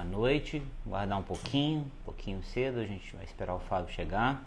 à noite, guardar um pouquinho cedo, a gente vai esperar o Fábio chegar.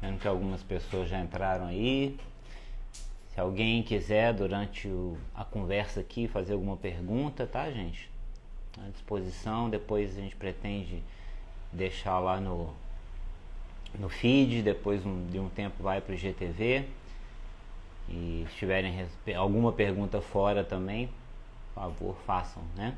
Vendo que algumas pessoas já entraram aí. Se alguém quiser, durante a conversa aqui, fazer alguma pergunta, tá, gente? À disposição. Depois a gente pretende deixar lá no feed. Depois de um tempo vai para o GTV. E se tiverem alguma pergunta fora também, por favor, façam, né?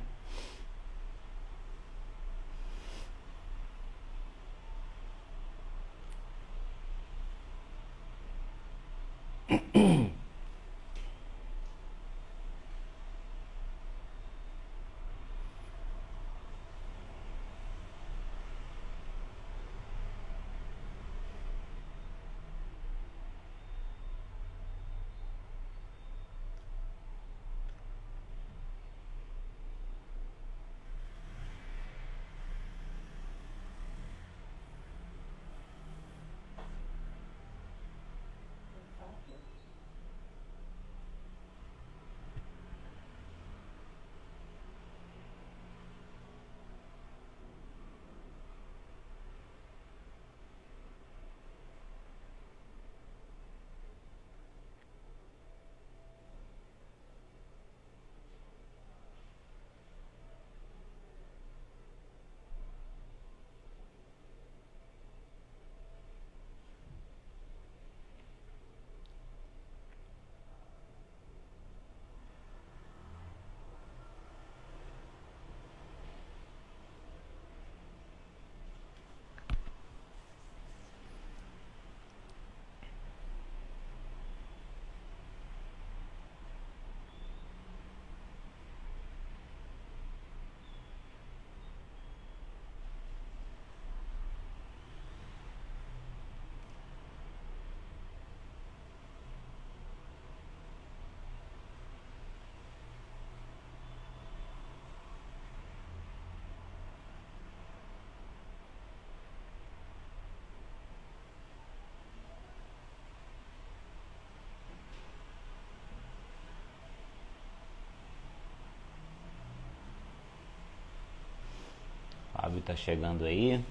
O Fábio tá chegando aí.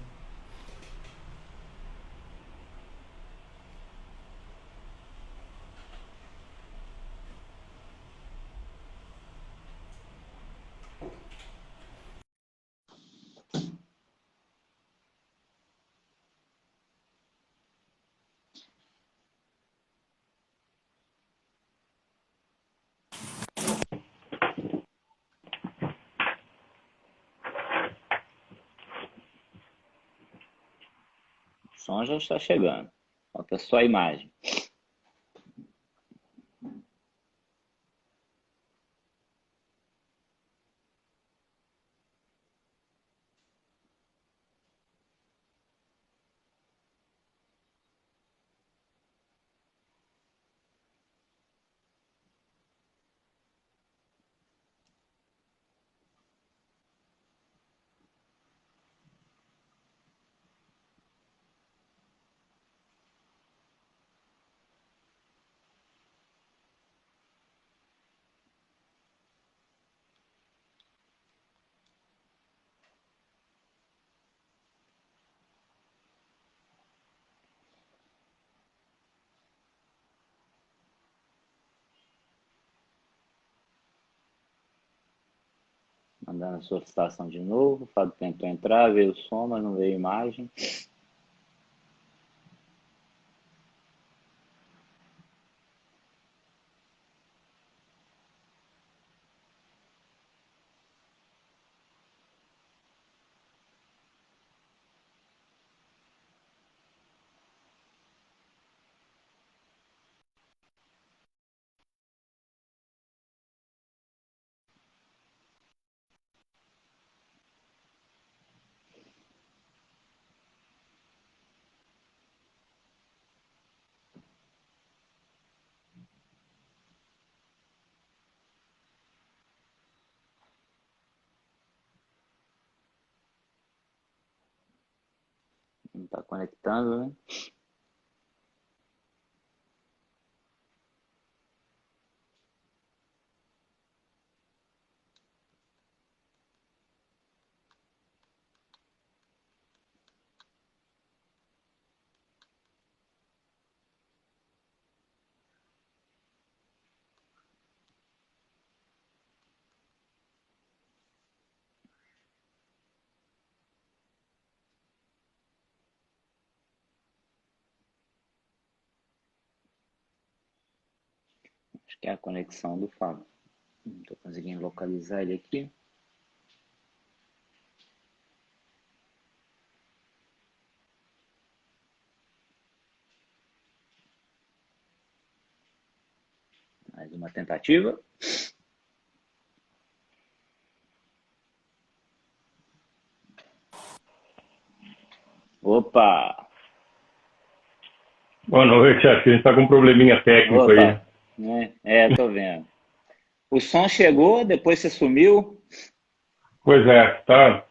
O som já está chegando. Falta só a imagem. Mandando a solicitação de novo. O Fábio tentou entrar, veio o som, mas não veio a imagem. Não está conectando, né? Acho que é a conexão do Fábio. Não estou conseguindo localizar ele aqui. Mais uma tentativa. Opa! Boa noite, acho que a gente está com um probleminha técnico aí. Opa! Tô vendo. O som chegou, depois você sumiu. Pois é, tá.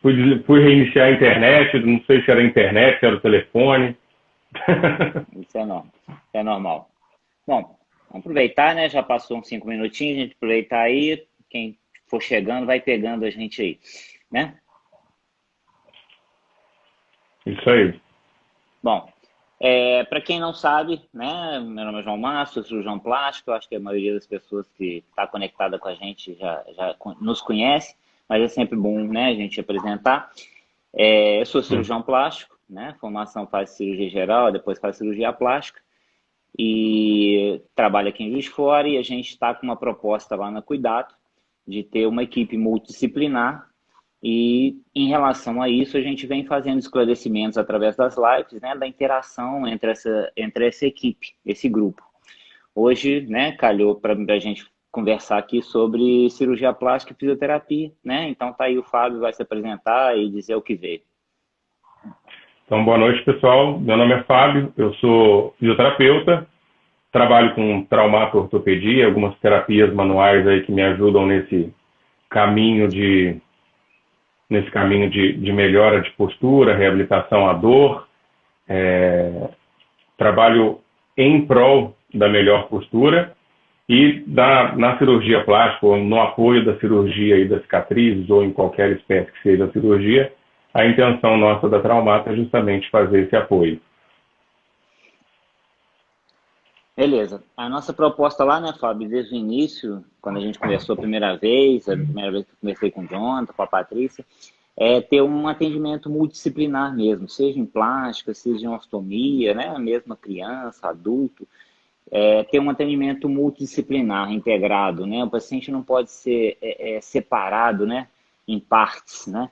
Fui reiniciar a internet, não sei se era a internet, se era o telefone. Isso é normal. É normal. Bom, vamos aproveitar, né? Já passou uns 5 minutinhos, a gente aproveitar aí. Quem for chegando, vai pegando a gente aí, né? Isso aí. Bom, para quem não sabe, né? Meu nome é João Márcio, sou cirurgião plástico. Eu acho que a maioria das pessoas que está conectada com a gente já nos conhece, mas é sempre bom, né, a gente apresentar. Eu sou Hum. cirurgião plástico, né? Formação faz cirurgia geral, depois faz cirurgia plástica. E trabalho aqui em Juiz de Fora, e a gente está com uma proposta lá na Cuidado de ter uma equipe multidisciplinar, e em relação a isso a gente vem fazendo esclarecimentos através das lives, né, da interação entre essa equipe, esse grupo. Hoje, né, calhou para a gente conversar aqui sobre cirurgia plástica e fisioterapia, né? Então tá aí, o Fábio vai se apresentar e dizer o que veio. Então, boa noite, pessoal. Meu nome é Fábio, eu sou fisioterapeuta, trabalho com traumato-ortopedia, algumas terapias manuais aí que me ajudam caminho de, nesse caminho de melhora de postura, reabilitação à dor. Trabalho em prol da melhor postura e na cirurgia plástica, ou no apoio da cirurgia e das cicatrizes, ou em qualquer espécie que seja a cirurgia, a intenção nossa da Traumata é justamente fazer esse apoio. Beleza. A nossa proposta lá, né, Fábio, desde o início, quando a gente conversou a primeira vez que eu conversei com o Jonathan, com a Patrícia, é ter um atendimento multidisciplinar mesmo, seja em plástica, seja em ostomia, né, a mesma criança, adulto, ter um atendimento multidisciplinar, integrado, né, o paciente não pode ser separado, né, em partes, né,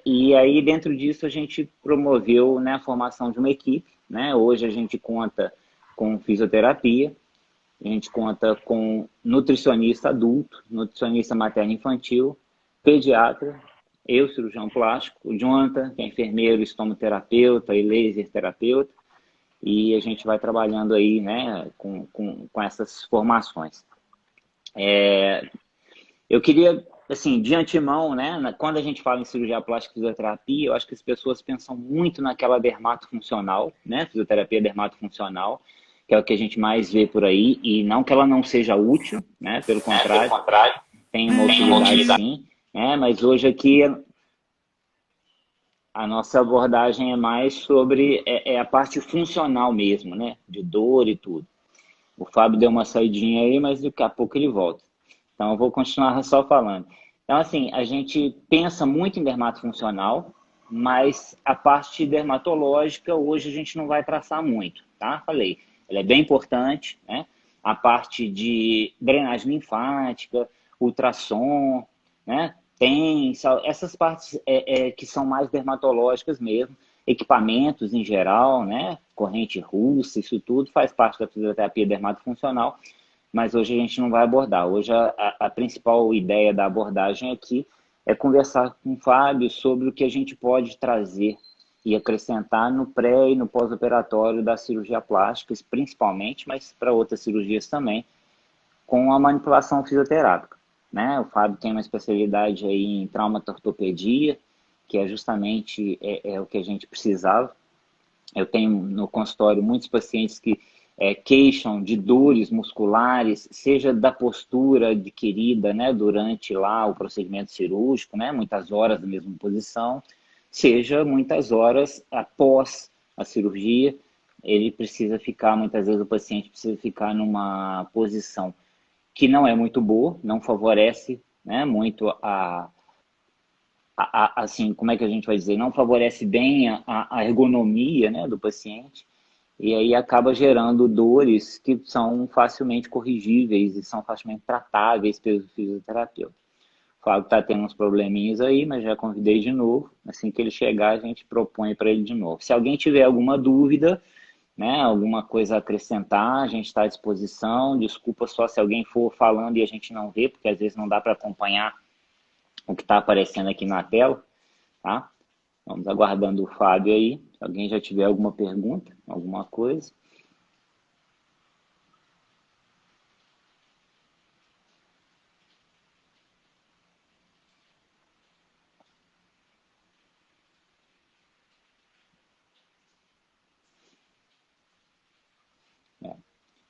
e aí dentro disso a gente promoveu, né, a formação de uma equipe, né, hoje a gente conta com fisioterapia, a gente conta com nutricionista adulto, nutricionista materno-infantil, pediatra, eu, cirurgião plástico, o Jonathan, que é enfermeiro, estomoterapeuta e laser terapeuta, e a gente vai trabalhando aí, né, com essas formações. Eu queria, assim, de antemão, né, quando a gente fala em cirurgia plástica e fisioterapia, eu acho que as pessoas pensam muito naquela dermatofuncional, né, fisioterapia dermatofuncional, que é o que a gente mais vê por aí, e não que ela não seja útil, né, pelo contrário, tem uma utilidade sim, né, mas hoje aqui a nossa abordagem é mais sobre a parte funcional mesmo, né, de dor e tudo. O Fábio deu uma saidinha aí, mas daqui a pouco ele volta. Então eu vou continuar só falando. Então, assim, a gente pensa muito em dermatofuncional, mas a parte dermatológica hoje a gente não vai traçar muito, tá? Falei, ela é bem importante, né? A parte de drenagem linfática, ultrassom, né? Tem essas partes que são mais dermatológicas mesmo, equipamentos em geral, né? Corrente russa, isso tudo faz parte da fisioterapia dermatofuncional, mas hoje a gente não vai abordar. Hoje a principal ideia da abordagem aqui é conversar com o Fábio sobre o que a gente pode trazer e acrescentar no pré e no pós-operatório da cirurgia plástica, principalmente, mas para outras cirurgias também, com a manipulação fisioterápica. Né? O Fábio tem uma especialidade aí em traumatortopedia, que é justamente o que a gente precisava. Eu tenho no consultório muitos pacientes que queixam de dores musculares, seja da postura adquirida, né, durante lá o procedimento cirúrgico, né, muitas horas na mesma posição, seja muitas horas após a cirurgia, ele precisa ficar, muitas vezes o paciente precisa ficar numa posição que não é muito boa, não favorece, né, muito assim, como é que a gente vai dizer, não favorece bem a ergonomia, né, do paciente, e aí acaba gerando dores que são facilmente corrigíveis e são facilmente tratáveis pelo fisioterapeuta. O Fábio está tendo uns probleminhas aí, mas já convidei de novo. Assim que ele chegar, a gente propõe para ele de novo. Se alguém tiver alguma dúvida, né, alguma coisa a acrescentar, a gente está à disposição. Desculpa só se alguém for falando e a gente não vê, porque às vezes não dá para acompanhar o que está aparecendo aqui na tela, tá? Vamos aguardando o Fábio aí. Se alguém já tiver alguma pergunta, alguma coisa.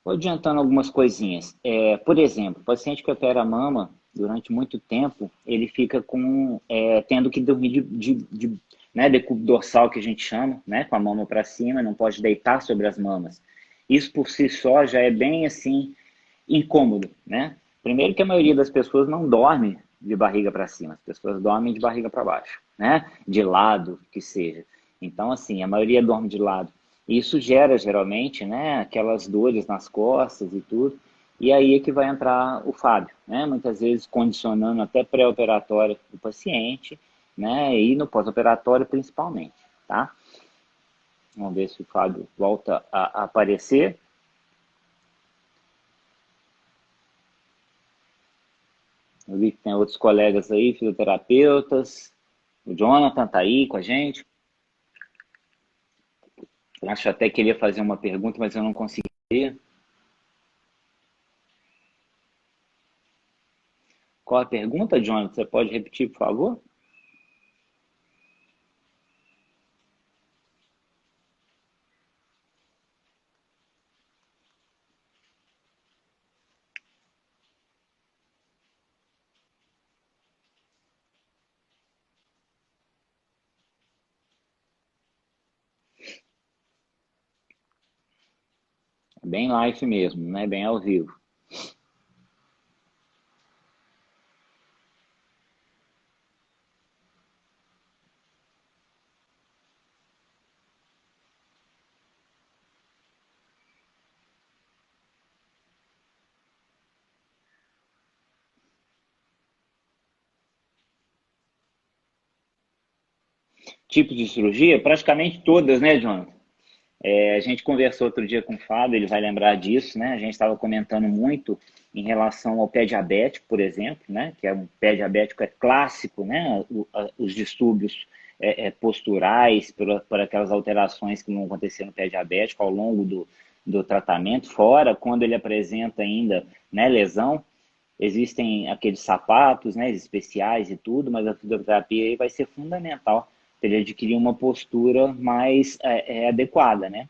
Vou adiantando algumas coisinhas. Por exemplo, o paciente que opera a mama, durante muito tempo, ele fica tendo que dormir né, decúbito dorsal, que a gente chama, né, com a mama para cima, não pode deitar sobre as mamas. Isso por si só já é bem assim incômodo, né? Primeiro que a maioria das pessoas não dorme de barriga para cima, as pessoas dormem de barriga para baixo, né? De lado, que seja. Então, assim, a maioria dorme de lado. E isso gera, geralmente, né, aquelas dores nas costas e tudo. E aí é que vai entrar o Fábio, né? Muitas vezes condicionando até pré-operatório do paciente, né? E no pós-operatório principalmente, tá? Vamos ver se o Fábio volta a aparecer. Eu vi que tem outros colegas aí, fisioterapeutas. O Jonathan está aí com a gente. Acho até que ele ia fazer uma pergunta, mas eu não consegui. Qual a pergunta, Jonathan? Você pode repetir, por favor? Bem live mesmo, né? Bem ao vivo. Tipo de cirurgia? Praticamente todas, né, Jonathan? A gente conversou outro dia com o Fábio, ele vai lembrar disso, né? A gente estava comentando muito em relação ao pé diabético, por exemplo, né? Que é um pé diabético clássico, né? Os distúrbios posturais, por aquelas alterações que vão acontecer no pé diabético ao longo do tratamento, fora quando ele apresenta ainda, né, lesão. Existem aqueles sapatos, né, especiais e tudo, mas a fisioterapia aí vai ser fundamental para ele adquirir uma postura mais adequada, né?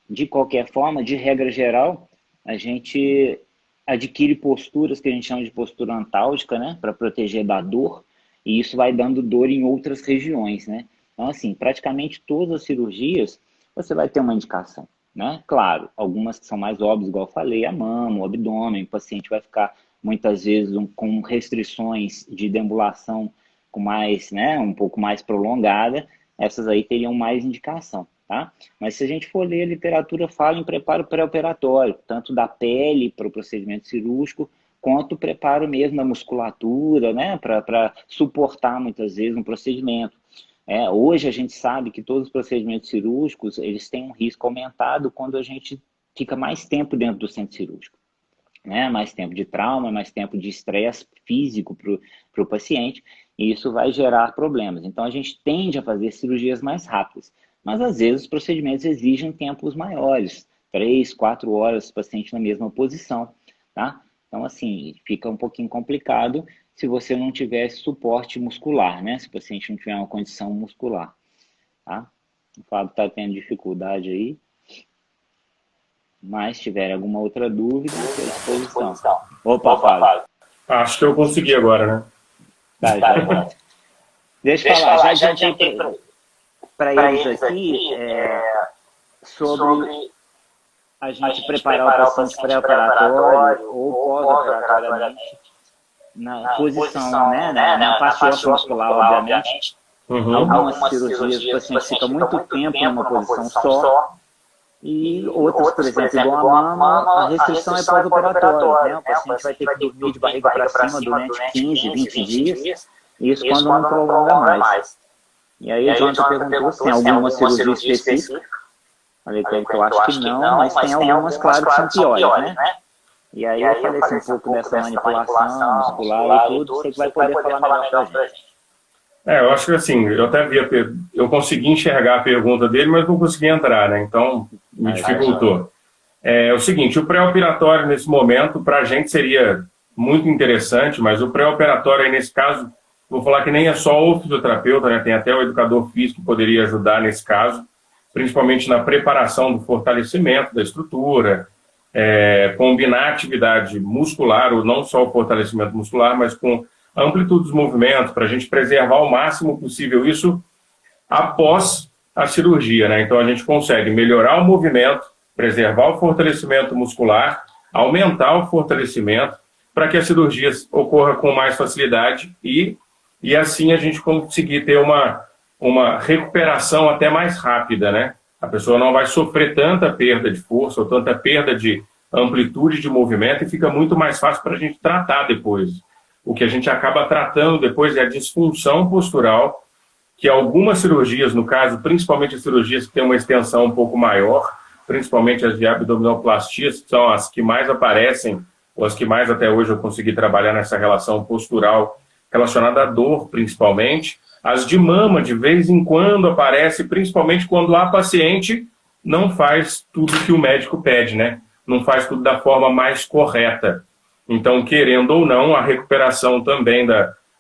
De qualquer forma, de regra geral, a gente adquire posturas que a gente chama de postura antálgica, né, para proteger da dor, e isso vai dando dor em outras regiões, né? Então, assim, praticamente todas as cirurgias você vai ter uma indicação, né? Claro, algumas que são mais óbvias, igual eu falei, a mama, o abdômen, o paciente vai ficar muitas vezes com restrições de deambulação com mais, né, um pouco mais prolongada, essas aí teriam mais indicação, tá? Mas se a gente for ler a literatura, fala em preparo pré-operatório, tanto da pele para o procedimento cirúrgico, quanto o preparo mesmo da musculatura, né, para suportar muitas vezes um procedimento. Hoje a gente sabe que todos os procedimentos cirúrgicos, eles têm um risco aumentado quando a gente fica mais tempo dentro do centro cirúrgico, né? Mais tempo de trauma, mais tempo de estresse físico para o paciente, e isso vai gerar problemas. Então a gente tende a fazer cirurgias mais rápidas, mas às vezes os procedimentos exigem tempos maiores, 3, 4 horas o paciente na mesma posição, tá? Então assim, fica um pouquinho complicado se você não tiver suporte muscular, né? Se o paciente não tiver uma condição muscular, tá? O Fábio está tendo dificuldade aí. Mas se tiver alguma outra dúvida, estou à disposição. Opa, Fábio. Acho que eu consegui agora, né? Tá, já. Deixa eu falar, já adiantei para eles aqui sobre a gente preparar o paciente pré-operatório ou pós-operatoriamente na posição, né? Na parte muscular, obviamente. Algumas cirurgias o paciente fica muito tempo numa posição só. E outras, por exemplo, igual a mama, a restrição é pós-operatória, né? O paciente vai ter que dormir de barriga para cima durante 15, 20 dias, isso quando não prolonga mais. E aí o Jonathan perguntou se tem alguma cirurgia específica. Falei que eu acho que não, mas tem algumas, claro, que são piores, né? E aí eu falei assim, um pouco dessa manipulação muscular e tudo, você que vai poder falar melhor pra gente. Eu acho que assim, eu até eu consegui enxergar a pergunta dele, mas não consegui entrar, né? Então, me dificultou. É o seguinte, o pré-operatório nesse momento, para a gente seria muito interessante, mas o pré-operatório aí nesse caso, vou falar que nem é só o fisioterapeuta, né? Tem até o educador físico que poderia ajudar nesse caso, principalmente na preparação do fortalecimento da estrutura, combinar atividade muscular, ou não só o fortalecimento muscular, mas com a amplitude dos movimentos, para a gente preservar o máximo possível isso após a cirurgia, né? Então a gente consegue melhorar o movimento, preservar o fortalecimento muscular, aumentar o fortalecimento, para que a cirurgia ocorra com mais facilidade e assim a gente conseguir ter uma recuperação até mais rápida, né? A pessoa não vai sofrer tanta perda de força ou tanta perda de amplitude de movimento e fica muito mais fácil para a gente tratar depois. O que a gente acaba tratando depois é a disfunção postural, que algumas cirurgias, no caso, principalmente as cirurgias que têm uma extensão um pouco maior, principalmente as de abdominoplastia, são as que mais aparecem, ou as que mais até hoje eu consegui trabalhar nessa relação postural relacionada à dor, principalmente. As de mama, de vez em quando, aparece, principalmente quando a paciente não faz tudo que o médico pede, né? Não faz tudo da forma mais correta. Então, querendo ou não, a recuperação também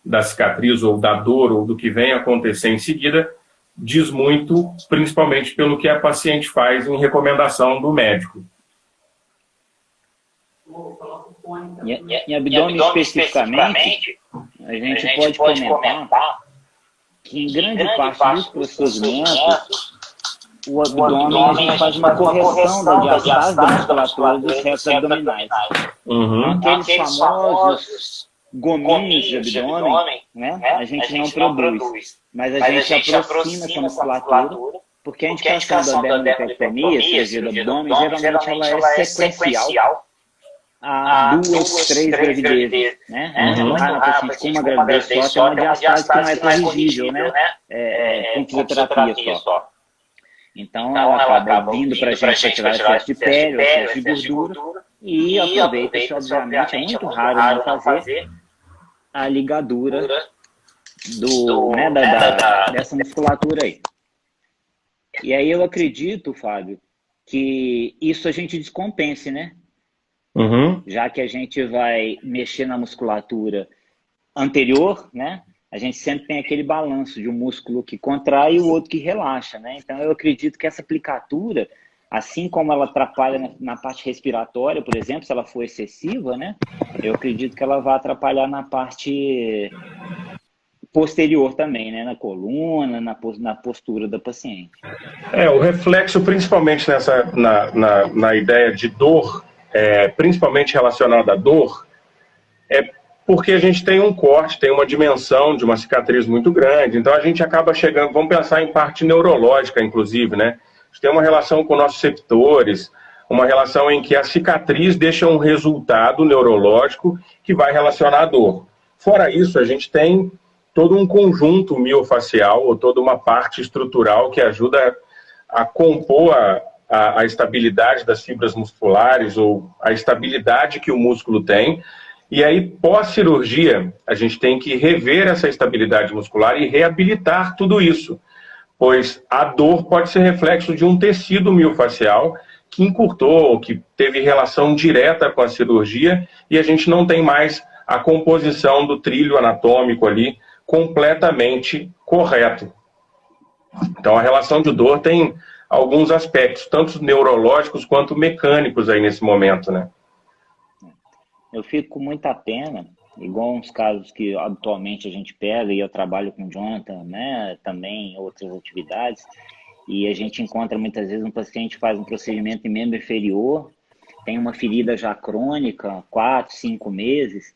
da cicatriz ou da dor ou do que vem acontecer em seguida diz muito, principalmente pelo que a paciente faz em recomendação do médico. Em abdômen especificamente, a gente pode comentar que em grande parte dos procedimentos, o abdômen, a gente faz uma correção da diastase da musculatura dos retos abdominais. Aqueles famosos gominhos de abdômen, né, a gente não produz, mas a gente aproxima essa musculatura, porque a indicação da abdominopectomia, cirurgia do abdômen, geralmente ela é sequencial a 2, 3 gravidezes, né? A paciente com uma gravidez só tem uma diastase que não é tão rigível, né? Com fisioterapia só. Então, ela acaba vindo para a gente para tirar excesso de pele, excesso de gordura, e aproveita-se, obviamente, é muito raro não fazer a ligadura dessa musculatura aí. E aí eu acredito, Fábio, que isso a gente descompense, né? Já que a gente vai mexer na musculatura anterior, né? A gente sempre tem aquele balanço de um músculo que contrai e o outro que relaxa, né? Então eu acredito que essa aplicatura, assim como ela atrapalha na parte respiratória, por exemplo, se ela for excessiva, né? Eu acredito que ela vai atrapalhar na parte posterior também, né? Na coluna, na postura da paciente. O reflexo, principalmente na ideia de dor, principalmente relacionado à dor, É porque a gente tem um corte, tem uma dimensão de uma cicatriz muito grande, então a gente acaba chegando, vamos pensar em parte neurológica, inclusive, né? A gente tem uma relação com nossos receptores, uma relação em que a cicatriz deixa um resultado neurológico que vai relacionar a dor. Fora isso, a gente tem todo um conjunto miofacial, ou toda uma parte estrutural que ajuda a compor a estabilidade das fibras musculares, ou a estabilidade que o músculo tem. E aí, pós-cirurgia, a gente tem que rever essa estabilidade muscular e reabilitar tudo isso, pois a dor pode ser reflexo de um tecido miofacial que encurtou, que teve relação direta com a cirurgia, e a gente não tem mais a composição do trilho anatômico ali completamente correto. Então, a relação de dor tem alguns aspectos, tanto neurológicos quanto mecânicos aí nesse momento, né? Eu fico com muita pena, igual uns casos que atualmente a gente pega, e eu trabalho com o Jonathan, né, também em outras atividades, e a gente encontra muitas vezes um paciente que faz um procedimento em membro inferior, tem uma ferida já crônica, 4, 5 meses,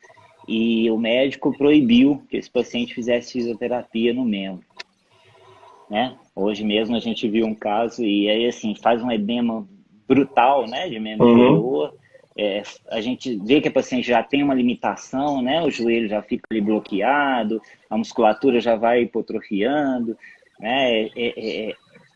e o médico proibiu que esse paciente fizesse fisioterapia no membro, né? Hoje mesmo a gente viu um caso, e aí assim, faz um edema brutal, né, de membro inferior. A gente vê que a paciente já tem uma limitação, né? O joelho já fica ali bloqueado, a musculatura já vai hipotrofiando, né?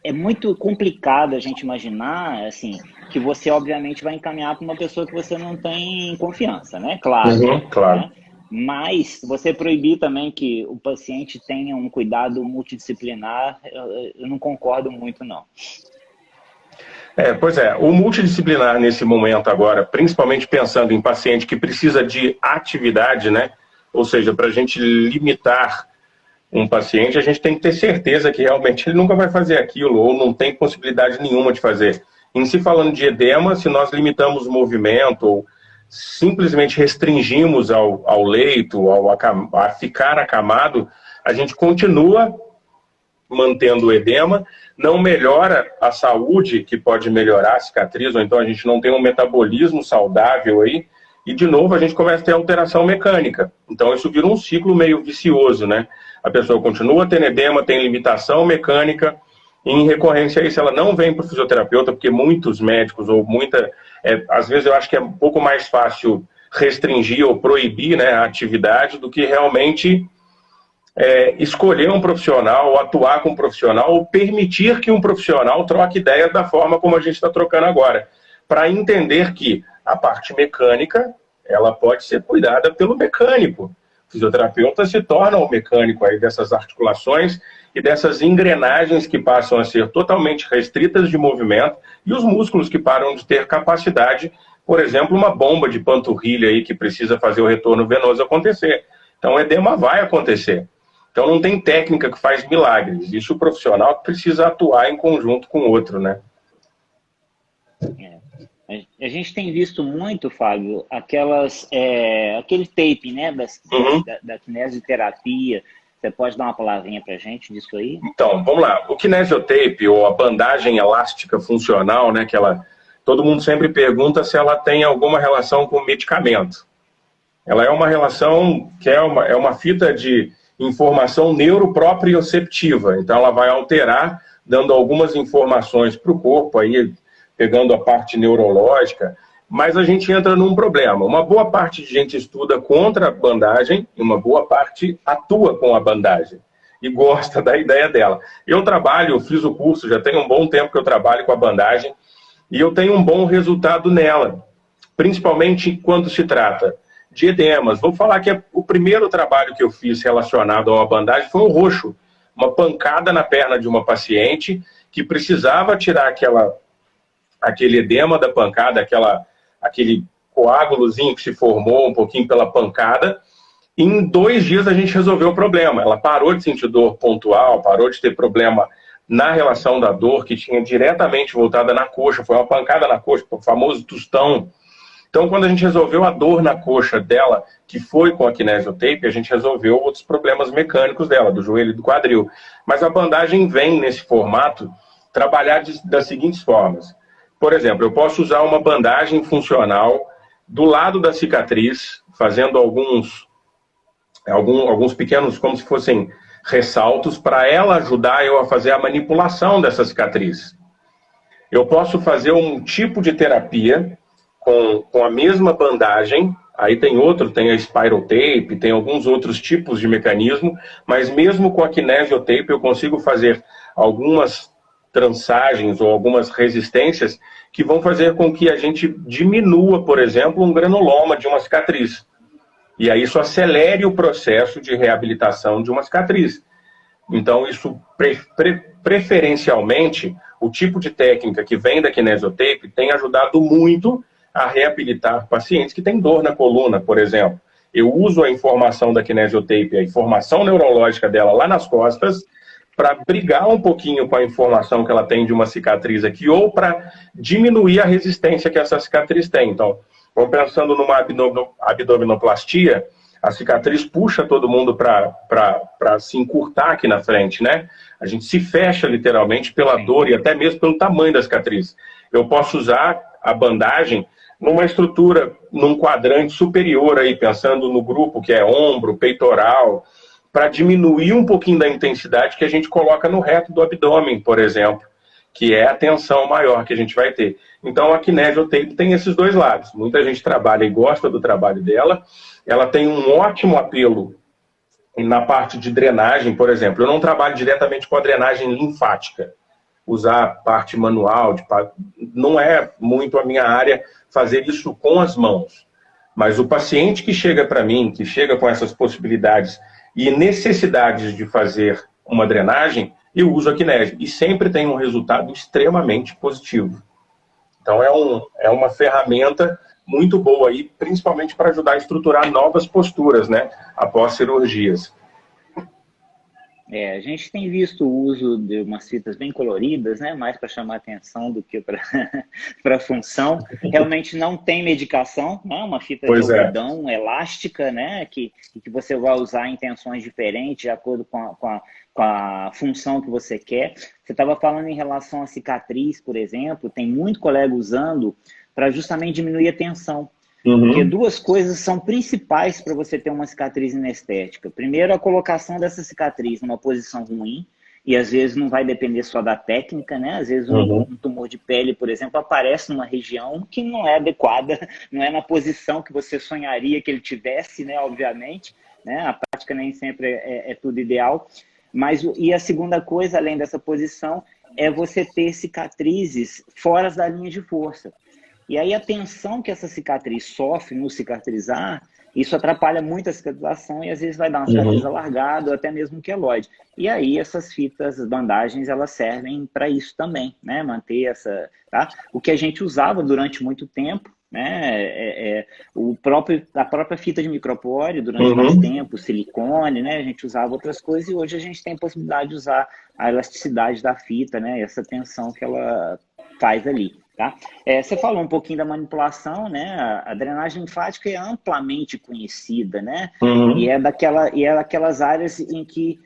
É muito complicado a gente imaginar, assim, que você obviamente vai encaminhar para uma pessoa que você não tem confiança, né? Claro. Claro. Né? Mas você proibir também que o paciente tenha um cuidado multidisciplinar, eu não concordo muito, não. Pois é, o multidisciplinar nesse momento agora, principalmente pensando em paciente que precisa de atividade, né? Ou seja, para a gente limitar um paciente, a gente tem que ter certeza que realmente ele nunca vai fazer aquilo, ou não tem possibilidade nenhuma de fazer. Em se falando de edema, se nós limitamos o movimento, ou simplesmente restringimos ao leito, a ficar acamado, a gente continua mantendo o edema, não melhora a saúde, que pode melhorar a cicatriz, ou então a gente não tem um metabolismo saudável aí, e de novo a gente começa a ter alteração mecânica. Então isso vira um ciclo meio vicioso, né? A pessoa continua tendo edema, tem limitação mecânica, e em recorrência a isso ela não vem para o fisioterapeuta, porque muitos médicos, ou às vezes eu acho que é um pouco mais fácil restringir ou proibir, né, a atividade do que realmente escolher um profissional, ou atuar com um profissional, ou permitir que um profissional troque ideias da forma como a gente está trocando agora, para entender que a parte mecânica, ela pode ser cuidada pelo mecânico. O fisioterapeuta se torna o mecânico aí dessas articulações e dessas engrenagens que passam a ser totalmente restritas de movimento, e os músculos que param de ter capacidade, por exemplo, uma bomba de panturrilha aí que precisa fazer o retorno venoso acontecer. Então o edema vai acontecer. Então não tem técnica que faz milagres. Isso o profissional precisa atuar em conjunto com o outro, né? A gente tem visto muito, Fábio, aquele tape, né, da kinesioterapia. Você pode dar uma palavrinha pra gente disso aí? Então, vamos lá. O kinesiotape, ou a bandagem elástica funcional, né, todo mundo sempre pergunta se ela tem alguma relação com medicamento. Ela é uma relação que é uma fita de informação neuroproprioceptiva. Então, ela vai alterar, dando algumas informações para o corpo, aí, pegando a parte neurológica, mas a gente entra num problema. Uma boa parte de gente estuda contra a bandagem e uma boa parte atua com a bandagem e gosta da ideia dela. Eu fiz o curso, já tem um bom tempo que eu trabalho com a bandagem e eu tenho um bom resultado nela, principalmente quando se trata de edemas. Vou falar que o primeiro trabalho que eu fiz relacionado a uma bandagem foi um roxo, uma pancada na perna de uma paciente que precisava tirar aquele edema da pancada, aquele coágulozinho que se formou um pouquinho pela pancada. E em 2 dias a gente resolveu o problema. Ela parou de sentir dor pontual, parou de ter problema na relação da dor, que tinha diretamente voltada na coxa. Foi uma pancada na coxa, o famoso tostão. Então, quando a gente resolveu a dor na coxa dela, que foi com a kinesiotape, a gente resolveu outros problemas mecânicos dela, do joelho e do quadril. Mas a bandagem vem nesse formato trabalhar das seguintes formas. Por exemplo, eu posso usar uma bandagem funcional do lado da cicatriz, fazendo alguns pequenos, como se fossem ressaltos, para ela ajudar eu a fazer a manipulação dessa cicatriz. Eu posso fazer um tipo de terapia com a mesma bandagem, aí tem a spiral tape, tem alguns outros tipos de mecanismo, mas mesmo com a kinesiotape eu consigo fazer algumas trançagens ou algumas resistências que vão fazer com que a gente diminua, por exemplo, um granuloma de uma cicatriz. E aí isso acelere o processo de reabilitação de uma cicatriz. Então, isso preferencialmente, o tipo de técnica que vem da kinesiotape tem ajudado muito a reabilitar pacientes que têm dor na coluna, por exemplo. Eu uso a informação da kinesiotape, a informação neurológica dela lá nas costas, para brigar um pouquinho com a informação que ela tem de uma cicatriz aqui, ou para diminuir a resistência que essa cicatriz tem. Então, vamos pensando numa abdominoplastia, a cicatriz puxa todo mundo para se encurtar aqui na frente, né? A gente se fecha literalmente pela dor e até mesmo pelo tamanho da cicatriz. Eu posso usar a bandagem numa estrutura, num quadrante superior aí, pensando no grupo que é ombro, peitoral, para diminuir um pouquinho da intensidade que a gente coloca no reto do abdômen, por exemplo, que é a tensão maior que a gente vai ter. Então, a kinesiotape tem esses dois lados. Muita gente trabalha e gosta do trabalho dela. Ela tem um ótimo apelo na parte de drenagem, por exemplo. Eu não trabalho diretamente com a drenagem linfática. Usar a parte manual, não é muito a minha área fazer isso com as mãos. Mas o paciente que chega para mim, que chega com essas possibilidades e necessidades de fazer uma drenagem, eu uso a kinésio. E sempre tem um resultado extremamente positivo. Então é uma ferramenta muito boa aí, principalmente para ajudar a estruturar novas posturas, né, após cirurgias. A gente tem visto o uso de umas fitas bem coloridas, né, mais para chamar atenção do que para função. Realmente não tem medicação, né, uma fita de algodão elástica, né, que você vai usar em tensões diferentes, de acordo com a função que você quer. Você estava falando em relação à cicatriz, por exemplo, tem muito colega usando para justamente diminuir a tensão. Porque duas coisas são principais para você ter uma cicatriz inestética. Primeiro, a colocação dessa cicatriz numa posição ruim, e às vezes não vai depender só da técnica, né? Às vezes um tumor de pele, por exemplo, aparece numa região que não é adequada, não é na posição que você sonharia que ele tivesse, né? Obviamente, né? A prática nem sempre é tudo ideal. E a segunda coisa, além dessa posição, é você ter cicatrizes fora da linha de força. E aí a tensão que essa cicatriz sofre no cicatrizar, isso atrapalha muito a cicatrização e às vezes vai dar uma cicatriz alargada ou até mesmo um queloide. E aí essas fitas, as bandagens, elas servem para isso também, né? Manter essa... Tá? O que a gente usava durante muito tempo, né? A própria fita de micropóreo durante mais tempo, silicone, né? A gente usava outras coisas e hoje a gente tem a possibilidade de usar a elasticidade da fita, né? Essa tensão que ela faz ali. Tá? Você falou um pouquinho da manipulação, né? A drenagem linfática é amplamente conhecida, né? E é daquelas áreas em que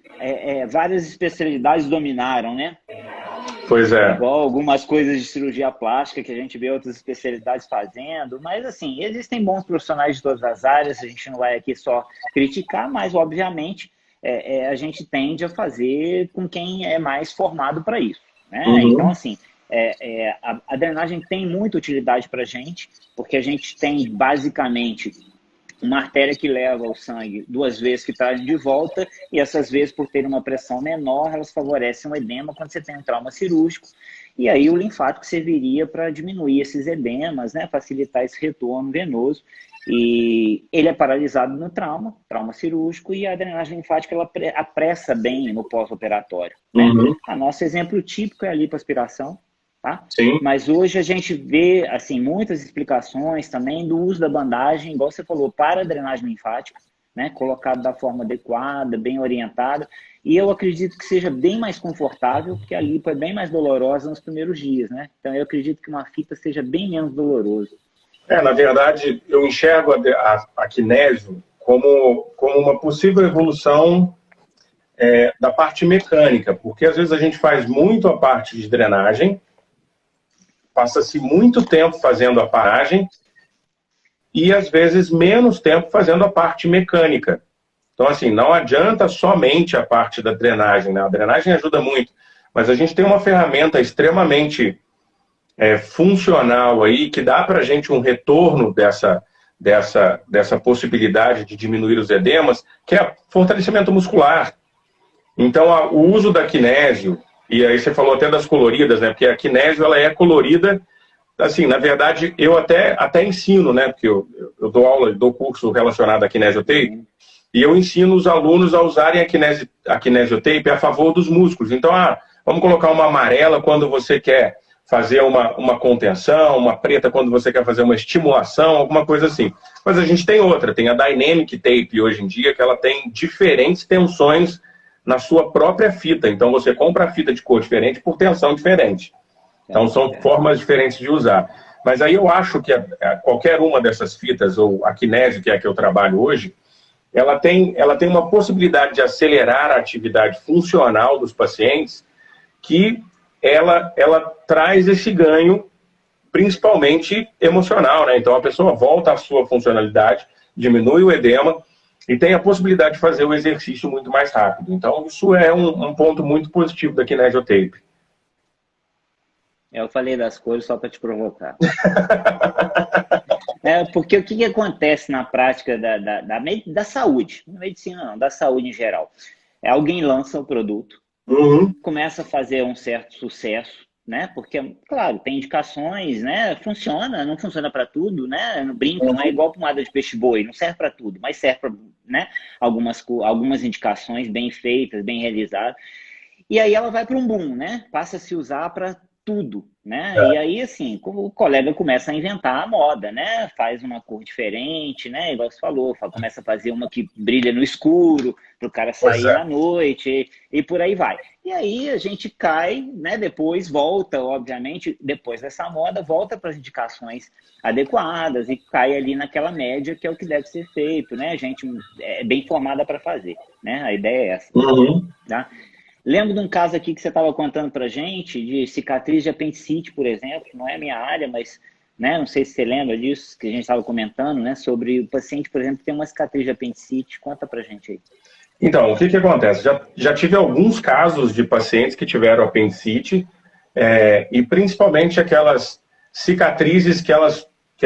várias especialidades dominaram, né? Pois é. Igual algumas coisas de cirurgia plástica que a gente vê outras especialidades fazendo, mas assim, existem bons profissionais de todas as áreas, a gente não vai aqui só criticar, mas obviamente a gente tende a fazer com quem é mais formado para isso, né? Então assim, a drenagem tem muita utilidade para a gente, porque a gente tem basicamente uma artéria que leva o sangue 2 vezes que traz de volta, e essas vezes, por ter uma pressão menor, elas favorecem o edema quando você tem um trauma cirúrgico, e aí o linfático serviria para diminuir esses edemas, né, facilitar esse retorno venoso, e ele é paralisado no trauma cirúrgico, e a drenagem linfática ela apressa bem no pós-operatório, né? O nosso exemplo típico é a lipoaspiração. Tá? Mas hoje a gente vê assim, muitas explicações também do uso da bandagem, igual você falou, para a drenagem linfática, né? Colocado da forma adequada, bem orientada, e eu acredito que seja bem mais confortável, porque a lipo é bem mais dolorosa nos primeiros dias, né? Então eu acredito que uma fita seja bem menos doloroso. Na verdade, eu enxergo a kinésio como uma possível evolução da parte mecânica, porque às vezes a gente faz muito a parte de drenagem, passa-se muito tempo fazendo a paragem e, às vezes, menos tempo fazendo a parte mecânica. Então, assim, não adianta somente a parte da drenagem, né? A drenagem ajuda muito, mas a gente tem uma ferramenta extremamente funcional aí, que dá para a gente um retorno dessa possibilidade de diminuir os edemas, que é fortalecimento muscular. Então, o uso da kinésio, e aí você falou até das coloridas, né? Porque a kinésio, ela é colorida, assim, na verdade, eu até ensino, né? Porque eu dou aula, dou curso relacionado à kinesiotape, e eu ensino os alunos a usarem a kinesiotape a favor dos músculos. Então, vamos colocar uma amarela quando você quer fazer uma contenção, uma preta quando você quer fazer uma estimulação, alguma coisa assim. Mas a gente tem outra, tem a Dynamic Tape hoje em dia, que ela tem diferentes tensões na sua própria fita. Então você compra a fita de cor diferente por tensão diferente. Então são formas diferentes de usar. Mas aí eu acho que qualquer uma dessas fitas, ou a Kinésio, que é a que eu trabalho hoje, ela tem uma possibilidade de acelerar a atividade funcional dos pacientes, que ela traz esse ganho, principalmente emocional, né? Então a pessoa volta à sua funcionalidade, diminui o edema e tem a possibilidade de fazer o exercício muito mais rápido. Então isso é um ponto muito positivo da Kinesiotape. Eu falei das cores só para te provocar. Porque o que acontece na prática da saúde, não medicina não, da saúde em geral? Alguém lança o produto, começa a fazer um certo sucesso, né? Porque, claro, tem indicações, né? Funciona, não funciona para tudo, né? No brinco, não é igual pomada de peixe-boi, não serve para tudo, mas serve para, né, algumas indicações bem feitas, bem realizadas. E aí ela vai para um boom, né? Passa a se usar para tudo, né? E aí, assim, o colega começa a inventar a moda, né? Faz uma cor diferente, né? Igual você falou, começa a fazer uma que brilha no escuro, para o cara sair na noite, e por aí vai. E aí a gente cai, né? Depois volta, obviamente, depois dessa moda, volta para as indicações adequadas e cai ali naquela média que é o que deve ser feito, né? A gente é bem formada para fazer, né? A ideia é essa, tá? Lembro de um caso aqui que você estava contando para gente, de cicatriz de apendicite, por exemplo. Não é a minha área, mas, né, não sei se você lembra disso, que a gente estava comentando, né, sobre o paciente, por exemplo, que tem uma cicatriz de apendicite. Conta para gente aí. Então, o que acontece? Já tive alguns casos de pacientes que tiveram apendicite, e principalmente aquelas cicatrizes que é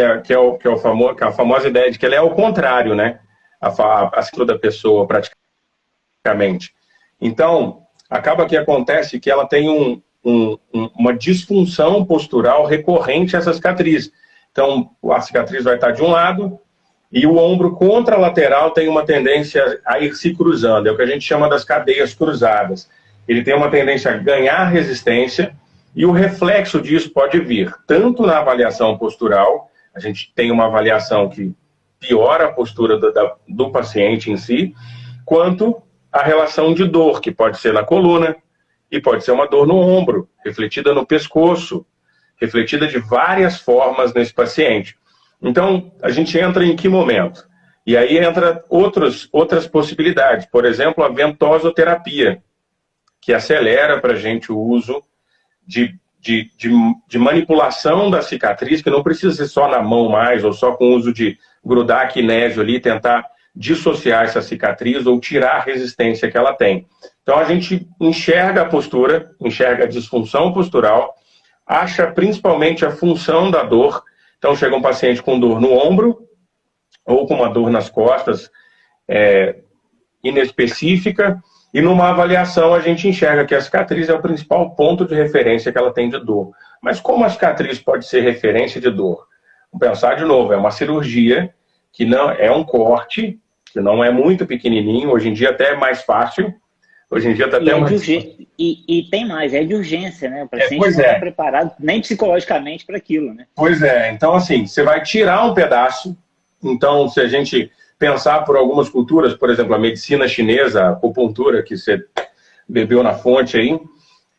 a famosa ideia de que ela é ao contrário, né? A cicatriz da pessoa, praticamente. Então, acaba que acontece que ela tem uma disfunção postural recorrente a essa cicatriz. Então, a cicatriz vai estar de um lado e o ombro contralateral tem uma tendência a ir se cruzando. É o que a gente chama das cadeias cruzadas. Ele tem uma tendência a ganhar resistência e o reflexo disso pode vir tanto na avaliação postural, a gente tem uma avaliação que piora a postura do paciente em si, quanto a relação de dor, que pode ser na coluna e pode ser uma dor no ombro, refletida no pescoço, refletida de várias formas nesse paciente. Então, a gente entra em que momento? E aí entra outras possibilidades. Por exemplo, a ventosoterapia, que acelera para a gente o uso de manipulação da cicatriz, que não precisa ser só na mão mais, ou só com o uso de grudar a kinésio ali, tentar dissociar essa cicatriz ou tirar a resistência que ela tem. Então a gente enxerga a postura, enxerga a disfunção postural, acha principalmente a função da dor. Então chega um paciente com dor no ombro ou com uma dor nas costas inespecífica, e numa avaliação a gente enxerga que a cicatriz é o principal ponto de referência que ela tem de dor. Mas como a cicatriz pode ser referência de dor? Vamos pensar de novo, é uma cirurgia que não é um corte, que não é muito pequenininho, hoje em dia até é mais fácil, hoje em dia está até mais... E tem mais, é de urgência, né? O paciente não está preparado nem psicologicamente para aquilo, né? Pois é, então assim, você vai tirar um pedaço, então se a gente pensar por algumas culturas, por exemplo, a medicina chinesa, a acupuntura que você bebeu na fonte aí,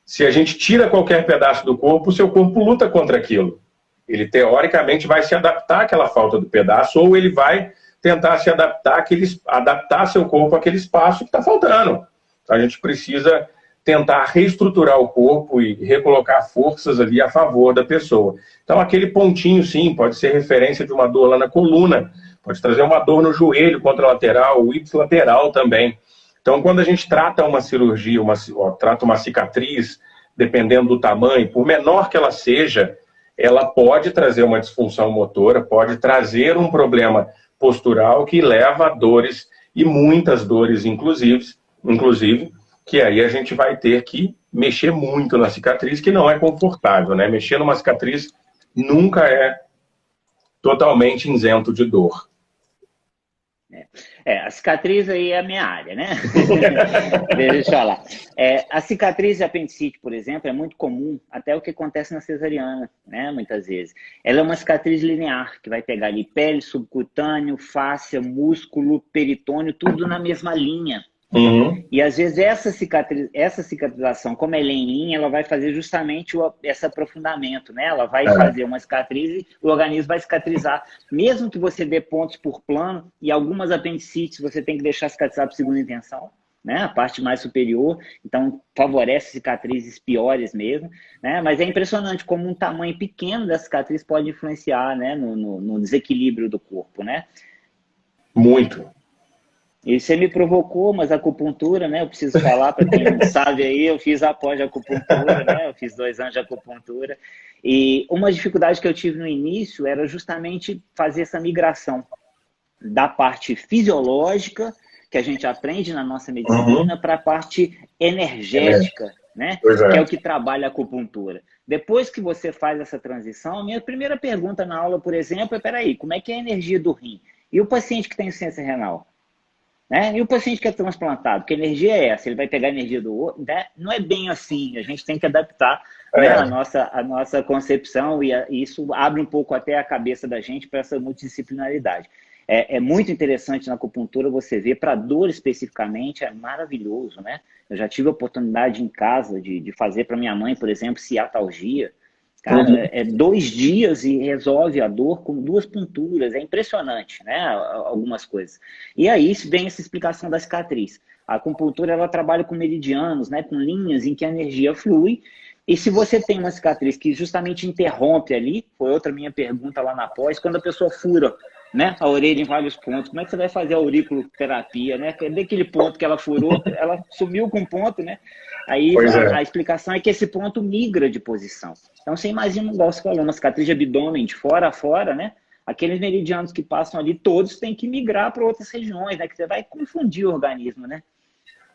se a gente tira qualquer pedaço do corpo, o seu corpo luta contra aquilo. Ele, teoricamente, vai se adaptar àquela falta do pedaço, ou ele vai tentar se adaptar, adaptar seu corpo àquele espaço que está faltando. Então, a gente precisa tentar reestruturar o corpo e recolocar forças ali a favor da pessoa. Então, aquele pontinho, sim, pode ser referência de uma dor lá na coluna, pode trazer uma dor no joelho contralateral, o ipsilateral também. Então, quando a gente trata uma cirurgia, trata uma cicatriz, dependendo do tamanho, por menor que ela seja, ela pode trazer uma disfunção motora, pode trazer um problema postural que leva a dores, e muitas dores, inclusive, que aí a gente vai ter que mexer muito na cicatriz, que não é confortável, né? Mexer numa cicatriz nunca é totalmente isento de dor. A cicatriz aí é a minha área, né? Deixa eu falar. A cicatriz de apendicite, por exemplo, é muito comum, até o que acontece na cesariana, né? Muitas vezes. Ela é uma cicatriz linear, que vai pegar ali pele, subcutâneo, fáscia, músculo, peritônio, tudo na mesma linha. Uhum. E às vezes essa cicatrização, como ela é em linha, ela vai fazer justamente esse aprofundamento, né? Ela vai fazer uma cicatriz e o organismo vai cicatrizar. Mesmo que você dê pontos por plano, e algumas apendicites você tem que deixar cicatrizar por segunda intenção, né? A parte mais superior, então favorece cicatrizes piores mesmo, né? Mas é impressionante como um tamanho pequeno da cicatriz pode influenciar, né? no desequilíbrio do corpo, né? Muito. E você me provocou, mas a acupuntura, né? Eu preciso falar para quem não sabe aí, eu fiz a pós de acupuntura, né? Eu fiz 2 anos de acupuntura. E uma dificuldade que eu tive no início era justamente fazer essa migração da parte fisiológica, que a gente aprende na nossa medicina, para a parte energética, né? Que é o que trabalha a acupuntura. Depois que você faz essa transição, a minha primeira pergunta na aula, por exemplo, é: peraí, como é que é a energia do rim? E o paciente que tem insuficiência renal? Né? E o paciente que é transplantado, que energia é essa? Ele vai pegar a energia do outro? Né? Não é bem assim, a gente tem que adaptar, né, a nossa concepção, e isso abre um pouco até a cabeça da gente para essa multidisciplinaridade. É muito interessante na acupuntura você ver, para dor especificamente, é maravilhoso, né? Eu já tive a oportunidade em casa de fazer para minha mãe, por exemplo, ciatalgia. Cara, 2 dias e resolve a dor com 2 ponturas. É impressionante, né? Algumas coisas. E aí vem essa explicação da cicatriz. A acupuntura, ela trabalha com meridianos, né? Com linhas em que a energia flui. E se você tem uma cicatriz que justamente interrompe ali, foi outra minha pergunta lá na pós, quando a pessoa fura, né, a orelha em vários pontos, como é que você vai fazer a auriculoterapia, né? Daquele ponto que ela furou, ela sumiu com um ponto, né? Aí a explicação é que esse ponto migra de posição. Então você imagina, igual você falou, uma cicatriz de abdômen de fora a fora, né? Aqueles meridianos que passam ali, todos têm que migrar para outras regiões, né? Que você vai confundir o organismo, né?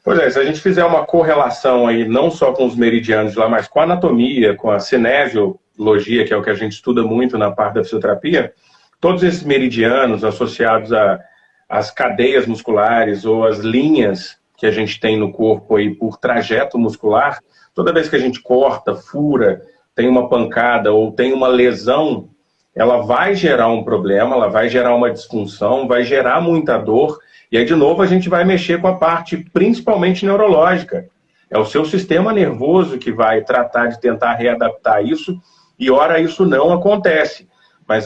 Pois é, se a gente fizer uma correlação aí, não só com os meridianos lá, mas com a anatomia, com a cinesiologia, que é o que a gente estuda muito na parte da fisioterapia, todos esses meridianos associados às cadeias musculares ou às linhas que a gente tem no corpo aí por trajeto muscular, toda vez que a gente corta, fura, tem uma pancada ou tem uma lesão, ela vai gerar um problema, ela vai gerar uma disfunção, vai gerar muita dor, e aí de novo a gente vai mexer com a parte principalmente neurológica. É o seu sistema nervoso que vai tratar de tentar readaptar isso, e ora isso não acontece. Mas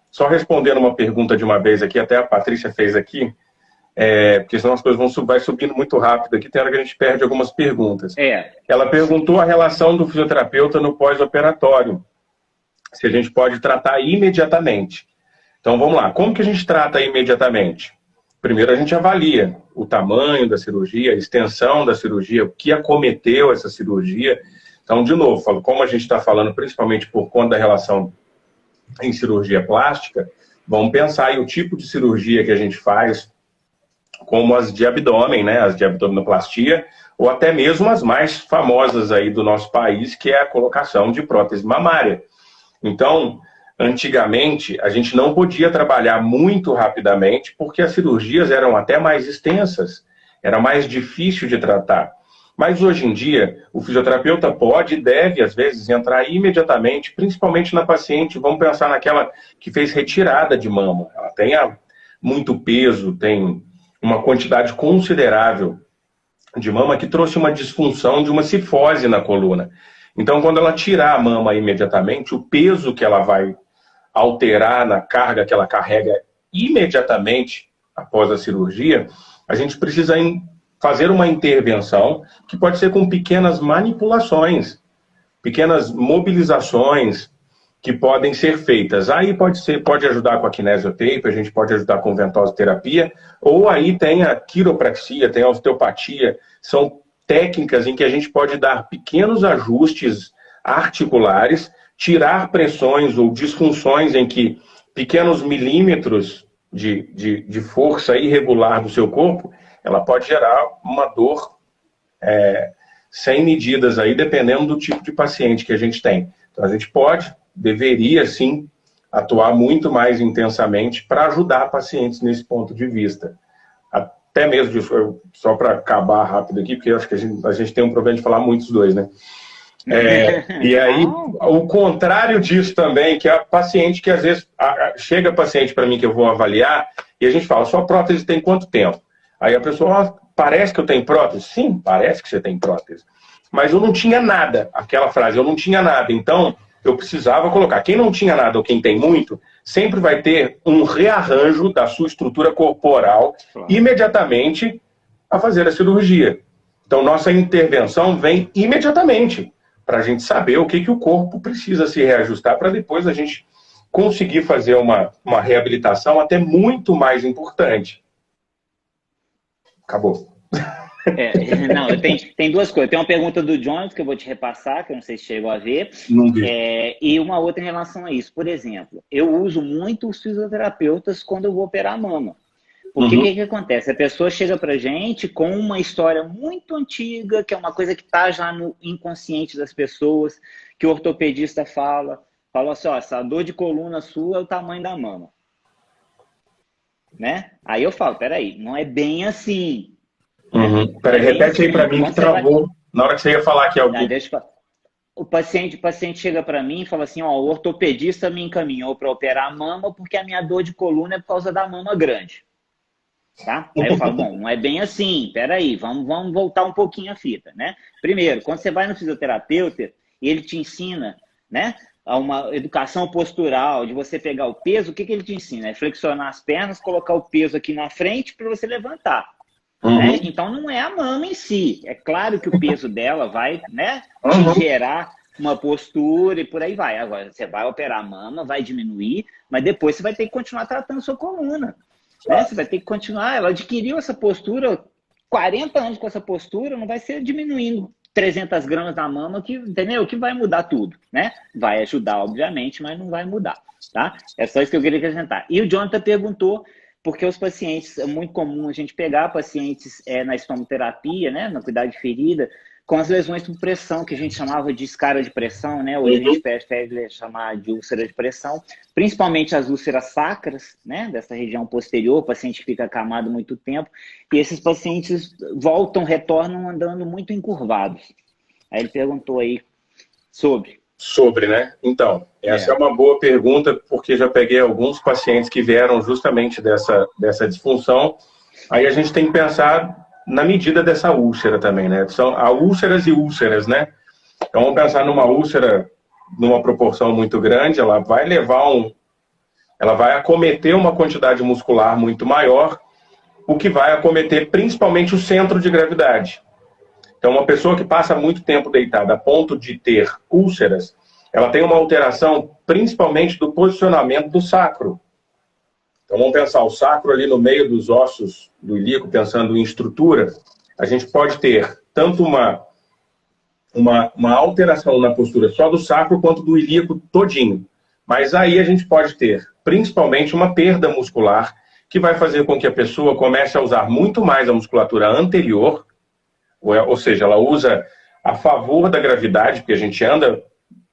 só respondendo uma pergunta de uma vez aqui, até a Patrícia fez aqui, porque senão as coisas vai subindo muito rápido aqui, tem hora que a gente perde algumas perguntas. Ela perguntou a relação do fisioterapeuta no pós-operatório, se a gente pode tratar imediatamente. Então vamos lá, como que a gente trata imediatamente? Primeiro a gente avalia o tamanho da cirurgia, a extensão da cirurgia, o que acometeu essa cirurgia. Então, de novo, como a gente está falando principalmente por conta da relação em cirurgia plástica, vamos pensar aí o tipo de cirurgia que a gente faz, como as de abdômen, né, as de abdominoplastia, ou até mesmo as mais famosas aí do nosso país, que é a colocação de prótese mamária. Então, antigamente, a gente não podia trabalhar muito rapidamente, porque as cirurgias eram até mais extensas, era mais difícil de tratar. Mas hoje em dia, o fisioterapeuta pode e deve, às vezes, entrar imediatamente, principalmente na paciente, vamos pensar naquela que fez retirada de mama. Ela tem muito peso, tem uma quantidade considerável de mama que trouxe uma disfunção de uma cifose na coluna. Então, quando ela tirar a mama imediatamente, o peso que ela vai alterar na carga que ela carrega imediatamente após a cirurgia, a gente precisa fazer uma intervenção que pode ser com pequenas manipulações, pequenas mobilizações que podem ser feitas. Aí pode ajudar com a kinesioterapia, a gente pode ajudar com ventosoterapia, ou aí tem a quiropraxia, tem a osteopatia, são técnicas em que a gente pode dar pequenos ajustes articulares, tirar pressões ou disfunções em que pequenos milímetros de força irregular do seu corpo, ela pode gerar uma dor sem medidas aí, dependendo do tipo de paciente que a gente tem. Então a gente deveria sim atuar muito mais intensamente para ajudar pacientes nesse ponto de vista. Até mesmo disso, só para acabar rápido aqui, porque eu acho que a gente tem um problema de falar muitos dois, né? E aí, o contrário disso também, que é a paciente que às vezes chega paciente para mim que eu vou avaliar e a gente fala, sua prótese tem quanto tempo? Aí a pessoa, parece que eu tenho prótese? Sim, parece que você tem prótese. Mas eu não tinha nada, aquela frase, eu não tinha nada, então eu precisava colocar. Quem não tinha nada ou quem tem muito, sempre vai ter um rearranjo da sua estrutura corporal imediatamente a fazer a cirurgia. Então, nossa intervenção vem imediatamente para a gente saber o que o corpo precisa se reajustar para depois a gente conseguir fazer uma reabilitação até muito mais importante. Acabou. Não, tem duas coisas. Tem uma pergunta do Jones que eu vou te repassar, que eu não sei se chegou a ver. Não vi. E uma outra em relação a isso. Por exemplo, eu uso muito os fisioterapeutas quando eu vou operar a mama. Porque o que acontece? A pessoa chega pra gente com uma história muito antiga, que é uma coisa que está já no inconsciente das pessoas, que o ortopedista fala assim, ó, essa dor de coluna sua é o tamanho da mama. Né? Aí eu falo, peraí, não é bem assim. Peraí, repete aí para mim que travou. Na hora que você ia falar aqui algo. O paciente chega para mim e fala assim, ó, o ortopedista me encaminhou para operar a mama porque a minha dor de coluna é por causa da mama grande. Tá? Aí eu falo, bom, não é bem assim, peraí, vamos voltar um pouquinho a fita, né? Primeiro, quando você vai no fisioterapeuta e ele te ensina, né, a uma educação postural, de você pegar o peso, o que ele te ensina? É flexionar as pernas, colocar o peso aqui na frente para você levantar. Né? Então não é a mama em si. É claro que o peso dela vai, né, te gerar uma postura e por aí vai. Agora, você vai operar a mama, vai diminuir, mas depois você vai ter que continuar tratando sua coluna. Né? Você vai ter que continuar. Ela adquiriu essa postura, 40 anos com essa postura, não vai ser diminuindo 300 gramas da mama, que, entendeu? Que vai mudar tudo. Né? Vai ajudar, obviamente, mas não vai mudar. Tá? É só isso que eu queria acrescentar. E o Jonathan perguntou, porque os pacientes, é muito comum a gente pegar pacientes na estomoterapia, né, na cuidado de ferida, com as lesões por pressão, que a gente chamava de escara de pressão, né, hoje a gente prefere chamar de úlcera de pressão, principalmente as úlceras sacras, né, dessa região posterior, o paciente que fica acamado muito tempo, e esses pacientes retornam andando muito encurvados. Aí ele perguntou aí sobre, né? Então, essa é uma boa pergunta, porque já peguei alguns pacientes que vieram justamente dessa disfunção. Aí a gente tem que pensar na medida dessa úlcera também, né? São úlceras e úlceras, né? Então vamos pensar numa úlcera numa proporção muito grande, ela vai acometer uma quantidade muscular muito maior, o que vai acometer principalmente o centro de gravidade. Então, uma pessoa que passa muito tempo deitada a ponto de ter úlceras, ela tem uma alteração principalmente do posicionamento do sacro. Então, vamos pensar o sacro ali no meio dos ossos do ilíaco, pensando em estrutura, a gente pode ter tanto uma alteração na postura só do sacro quanto do ilíaco todinho. Mas aí a gente pode ter principalmente uma perda muscular que vai fazer com que a pessoa comece a usar muito mais a musculatura anterior, ou seja, ela usa a favor da gravidade, porque a gente anda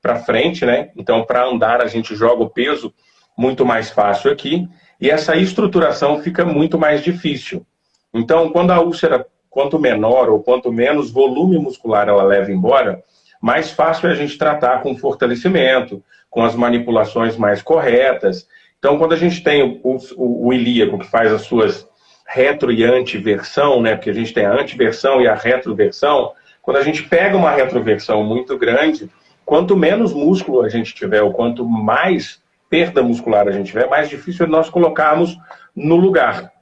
para frente, né? Então, para andar, a gente joga o peso muito mais fácil aqui, e essa estruturação fica muito mais difícil. Então, quando a úlcera, quanto menor ou quanto menos volume muscular ela leva embora, mais fácil é a gente tratar com fortalecimento, com as manipulações mais corretas. Então, quando a gente tem o ilíaco, que faz as suas retro e antiversão, né? Porque a gente tem a antiversão e a retroversão. Quando a gente pega uma retroversão muito grande, quanto menos músculo a gente tiver, ou quanto mais perda muscular a gente tiver, mais difícil é nós colocarmos no lugar.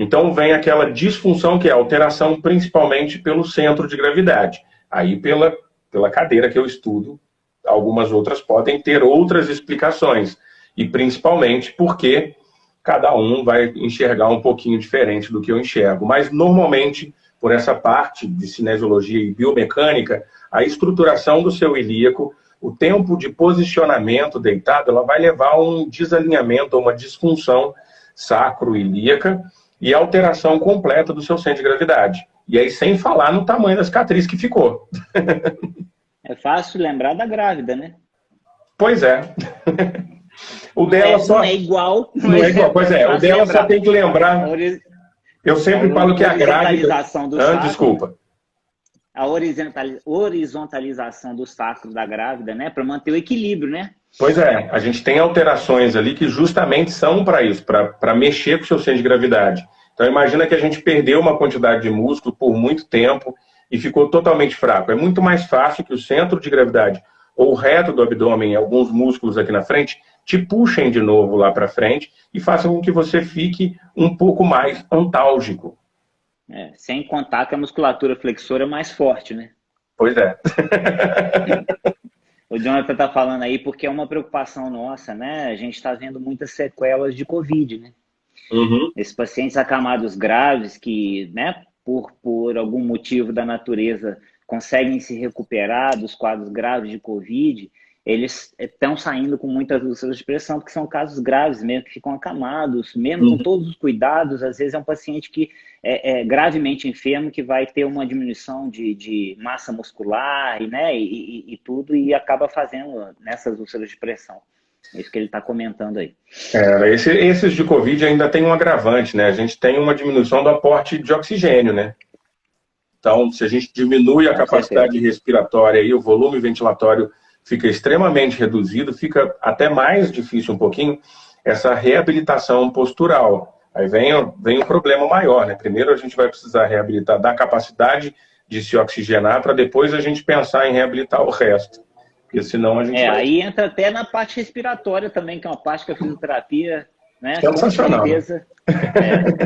Então vem aquela disfunção que é a alteração principalmente pelo centro de gravidade. Aí pela cadeira que eu estudo, algumas outras podem ter outras explicações. E principalmente porque cada um vai enxergar um pouquinho diferente do que eu enxergo. Mas normalmente, por essa parte de cinesiologia e biomecânica, a estruturação do seu ilíaco, o tempo de posicionamento deitado, ela vai levar a um desalinhamento, a uma disfunção sacro-ilíaca e a alteração completa do seu centro de gravidade. E aí, sem falar no tamanho da cicatriz que ficou. É fácil lembrar da grávida, né? Pois é. O dela só... Não é igual. Não é igual, pois é. O dela só tem que lembrar... Eu sempre falo que a grávida... Desculpa. A horizontalização do sacro da grávida, né? Para manter o equilíbrio, né? Pois é. A gente tem alterações ali que justamente são para isso, para mexer com o seu centro de gravidade. Então imagina que a gente perdeu uma quantidade de músculo por muito tempo e ficou totalmente fraco. É muito mais fácil que o centro de gravidade ou o reto do abdômen, alguns músculos aqui na frente, te puxem de novo lá para frente e façam com que você fique um pouco mais antálgico. Sem contar que a musculatura flexora é mais forte, né? Pois é. O Jonathan está falando aí porque é uma preocupação nossa, né? A gente está vendo muitas sequelas de Covid, né? Uhum. Esses pacientes acamados graves que, né, por algum motivo da natureza, conseguem se recuperar dos quadros graves de Covid, eles estão saindo com muitas úlceras de pressão, porque são casos graves mesmo, que ficam acamados, mesmo com todos os cuidados. Às vezes é um paciente que é gravemente enfermo, que vai ter uma diminuição de massa muscular e tudo, e acaba fazendo nessas úlceras de pressão. É isso que ele está comentando aí. Esses de Covid ainda tem um agravante, né? A gente tem uma diminuição do aporte de oxigênio, né? Então, se a gente diminui a capacidade respiratória e o volume ventilatório fica extremamente reduzido, fica até mais difícil um pouquinho essa reabilitação postural. Aí vem um problema maior, né? Primeiro a gente vai precisar reabilitar da capacidade de se oxigenar para depois a gente pensar em reabilitar o resto. Porque senão a gente vai... Aí entra até na parte respiratória também, que é uma parte que a fisioterapia, né? Sensacional. Com certeza.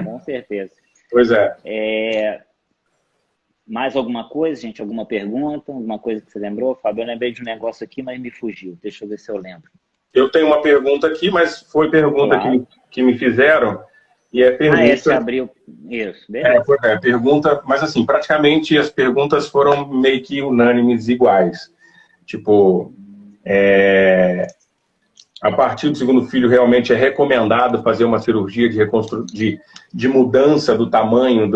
Com certeza. Pois é. Mais alguma coisa, gente? Alguma pergunta? Alguma coisa que você lembrou? Fábio, eu lembrei de um negócio aqui, mas me fugiu. Deixa eu ver se eu lembro. Eu tenho uma pergunta aqui, mas foi pergunta que me fizeram. E é pergunta... você abriu isso. Beleza. Pergunta... Mas, assim, praticamente as perguntas foram meio que unânimes iguais. Tipo, a partir do segundo filho, realmente é recomendado fazer uma cirurgia de mudança do tamanho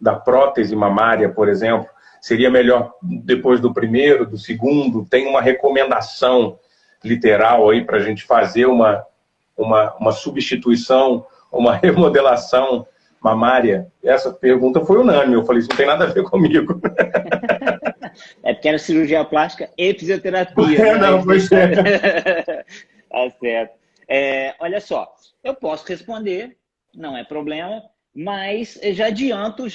da prótese mamária, por exemplo? Seria melhor depois do primeiro, do segundo? Tem uma recomendação literal aí para a gente fazer uma substituição, uma remodelação mamária? Essa pergunta foi unânime. Eu falei, isso não tem nada a ver comigo. É porque era cirurgia plástica e fisioterapia. Não, pois é. Tá certo. Olha só, eu posso responder, não é problema, mas já adianto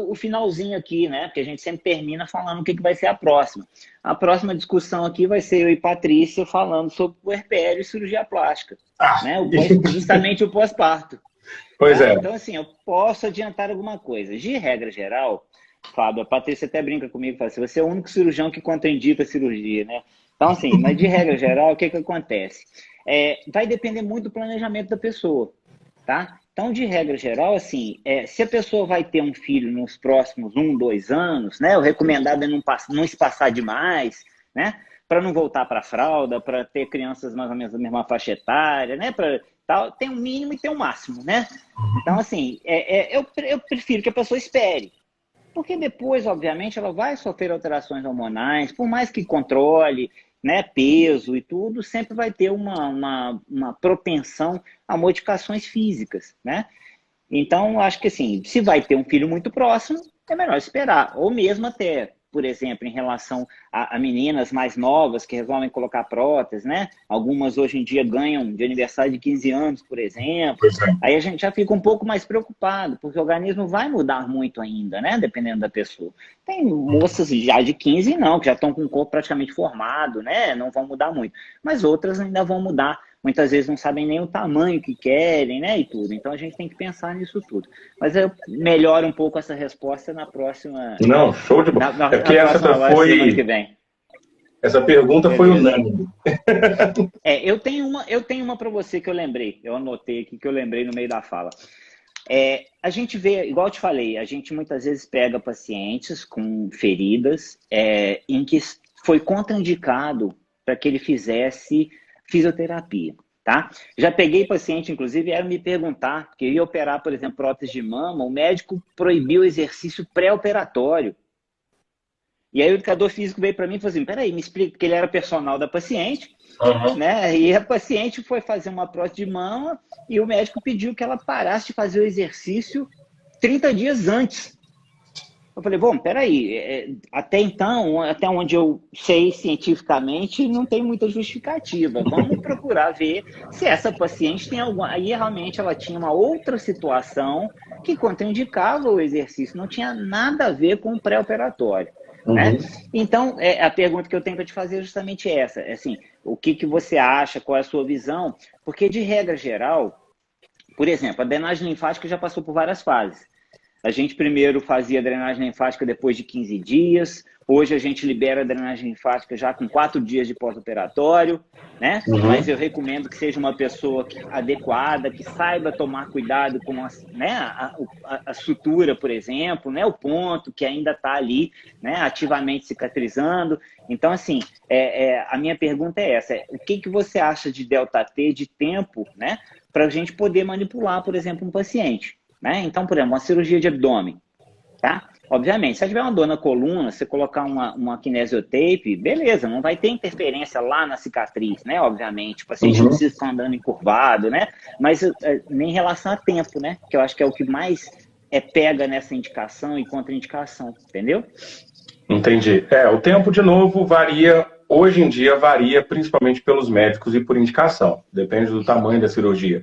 o finalzinho aqui, né? Porque a gente sempre termina falando o que vai ser a próxima. A próxima discussão aqui vai ser eu e Patrícia falando sobre puerpério e cirurgia plástica. Né? Justamente o pós-parto. Pois é. Então, assim, eu posso adiantar alguma coisa. De regra geral, Fábio, a Patrícia até brinca comigo e fala assim, você é o único cirurgião que contraindica a cirurgia, né? Então, assim, mas de regra geral, o que acontece? Vai depender muito do planejamento da pessoa, tá? Então, de regra geral, assim, se a pessoa vai ter um filho nos próximos 1, 2 anos, né? O recomendado é não espaçar demais, né? Para não voltar para a fralda, para ter crianças mais ou menos da mesma faixa etária, né? Tem um mínimo e tem um máximo, né? Então, assim, eu prefiro que a pessoa espere. Porque depois, obviamente, ela vai sofrer alterações hormonais, por mais que controle, né, peso e tudo, sempre vai ter uma propensão a modificações físicas, né? Então, acho que assim, se vai ter um filho muito próximo, é melhor esperar. Ou mesmo até, por exemplo, em relação a meninas mais novas que resolvem colocar prótese, né? Algumas hoje em dia ganham de aniversário de 15 anos, por exemplo. Aí a gente já fica um pouco mais preocupado, porque o organismo vai mudar muito ainda, né? Dependendo da pessoa. Tem moças já de 15 não, que já estão com o corpo praticamente formado, né? Não vão mudar muito. Mas outras ainda vão mudar muitas vezes não sabem nem o tamanho que querem, né, e tudo. Então a gente tem que pensar nisso tudo. Mas eu melhoro um pouco essa resposta na próxima... Não, show de bola. É porque essa semana que vem. Essa pergunta foi unânime. Eu tenho uma para você que eu lembrei. Eu anotei aqui que eu lembrei no meio da fala. A gente vê, igual eu te falei, a gente muitas vezes pega pacientes com feridas em que foi contraindicado para que ele fizesse fisioterapia, tá? Já peguei paciente, inclusive, vieram me perguntar, porque eu ia operar, por exemplo, prótese de mama, o médico proibiu o exercício pré-operatório. E aí o educador físico veio para mim e falou assim, peraí, me explica, porque ele era personal da paciente, né? E a paciente foi fazer uma prótese de mama e o médico pediu que ela parasse de fazer o exercício 30 dias antes. Eu falei, bom, peraí, até então, até onde eu sei cientificamente, não tem muita justificativa. Vamos procurar ver se essa paciente tem alguma... Aí realmente ela tinha uma outra situação que contraindicava o exercício, não tinha nada a ver com o pré-operatório. Né? Então, a pergunta que eu tenho para te fazer é justamente essa. Assim, o que você acha, qual é a sua visão? Porque, de regra geral, por exemplo, a drenagem linfática já passou por várias fases. A gente primeiro fazia drenagem linfática depois de 15 dias. Hoje a gente libera a drenagem linfática já com 4 dias de pós-operatório, né? Mas eu recomendo que seja uma pessoa adequada, que saiba tomar cuidado com a sutura, por exemplo, né? O ponto que ainda está ali, né? Ativamente cicatrizando. Então, assim, a minha pergunta é essa. O que você acha de delta-T, de tempo, né? Para a gente poder manipular, por exemplo, um paciente? Né? Então, por exemplo, uma cirurgia de abdômen, tá? Obviamente, se tiver uma dor na coluna, você colocar uma kinesiotape, beleza, não vai ter interferência lá na cicatriz, né? Obviamente, o paciente não precisa ficar andando encurvado, né? Mas nem em relação a tempo, né? Que eu acho que é o que mais pega nessa indicação e contraindicação, entendeu? Entendi. O tempo, de novo, varia, hoje em dia varia principalmente pelos médicos e por indicação, depende do tamanho da cirurgia.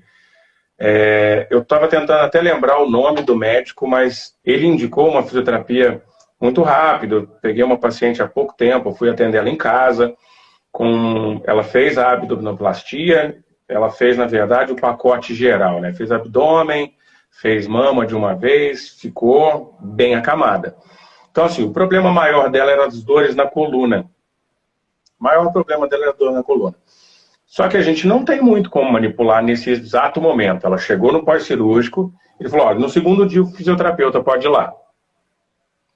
Eu estava tentando até lembrar o nome do médico, mas ele indicou uma fisioterapia muito rápido. Eu peguei uma paciente há pouco tempo, fui atender ela em casa, ela fez a abdominoplastia, ela fez, na verdade, o pacote geral, né? Fez abdômen, fez mama de uma vez, ficou bem acamada. Então, assim, o problema maior dela era as dores na coluna. O maior problema dela era a dor na coluna. Só que a gente não tem muito como manipular nesse exato momento. Ela chegou no pós-cirúrgico, ele falou, olha, no segundo dia o fisioterapeuta pode ir lá.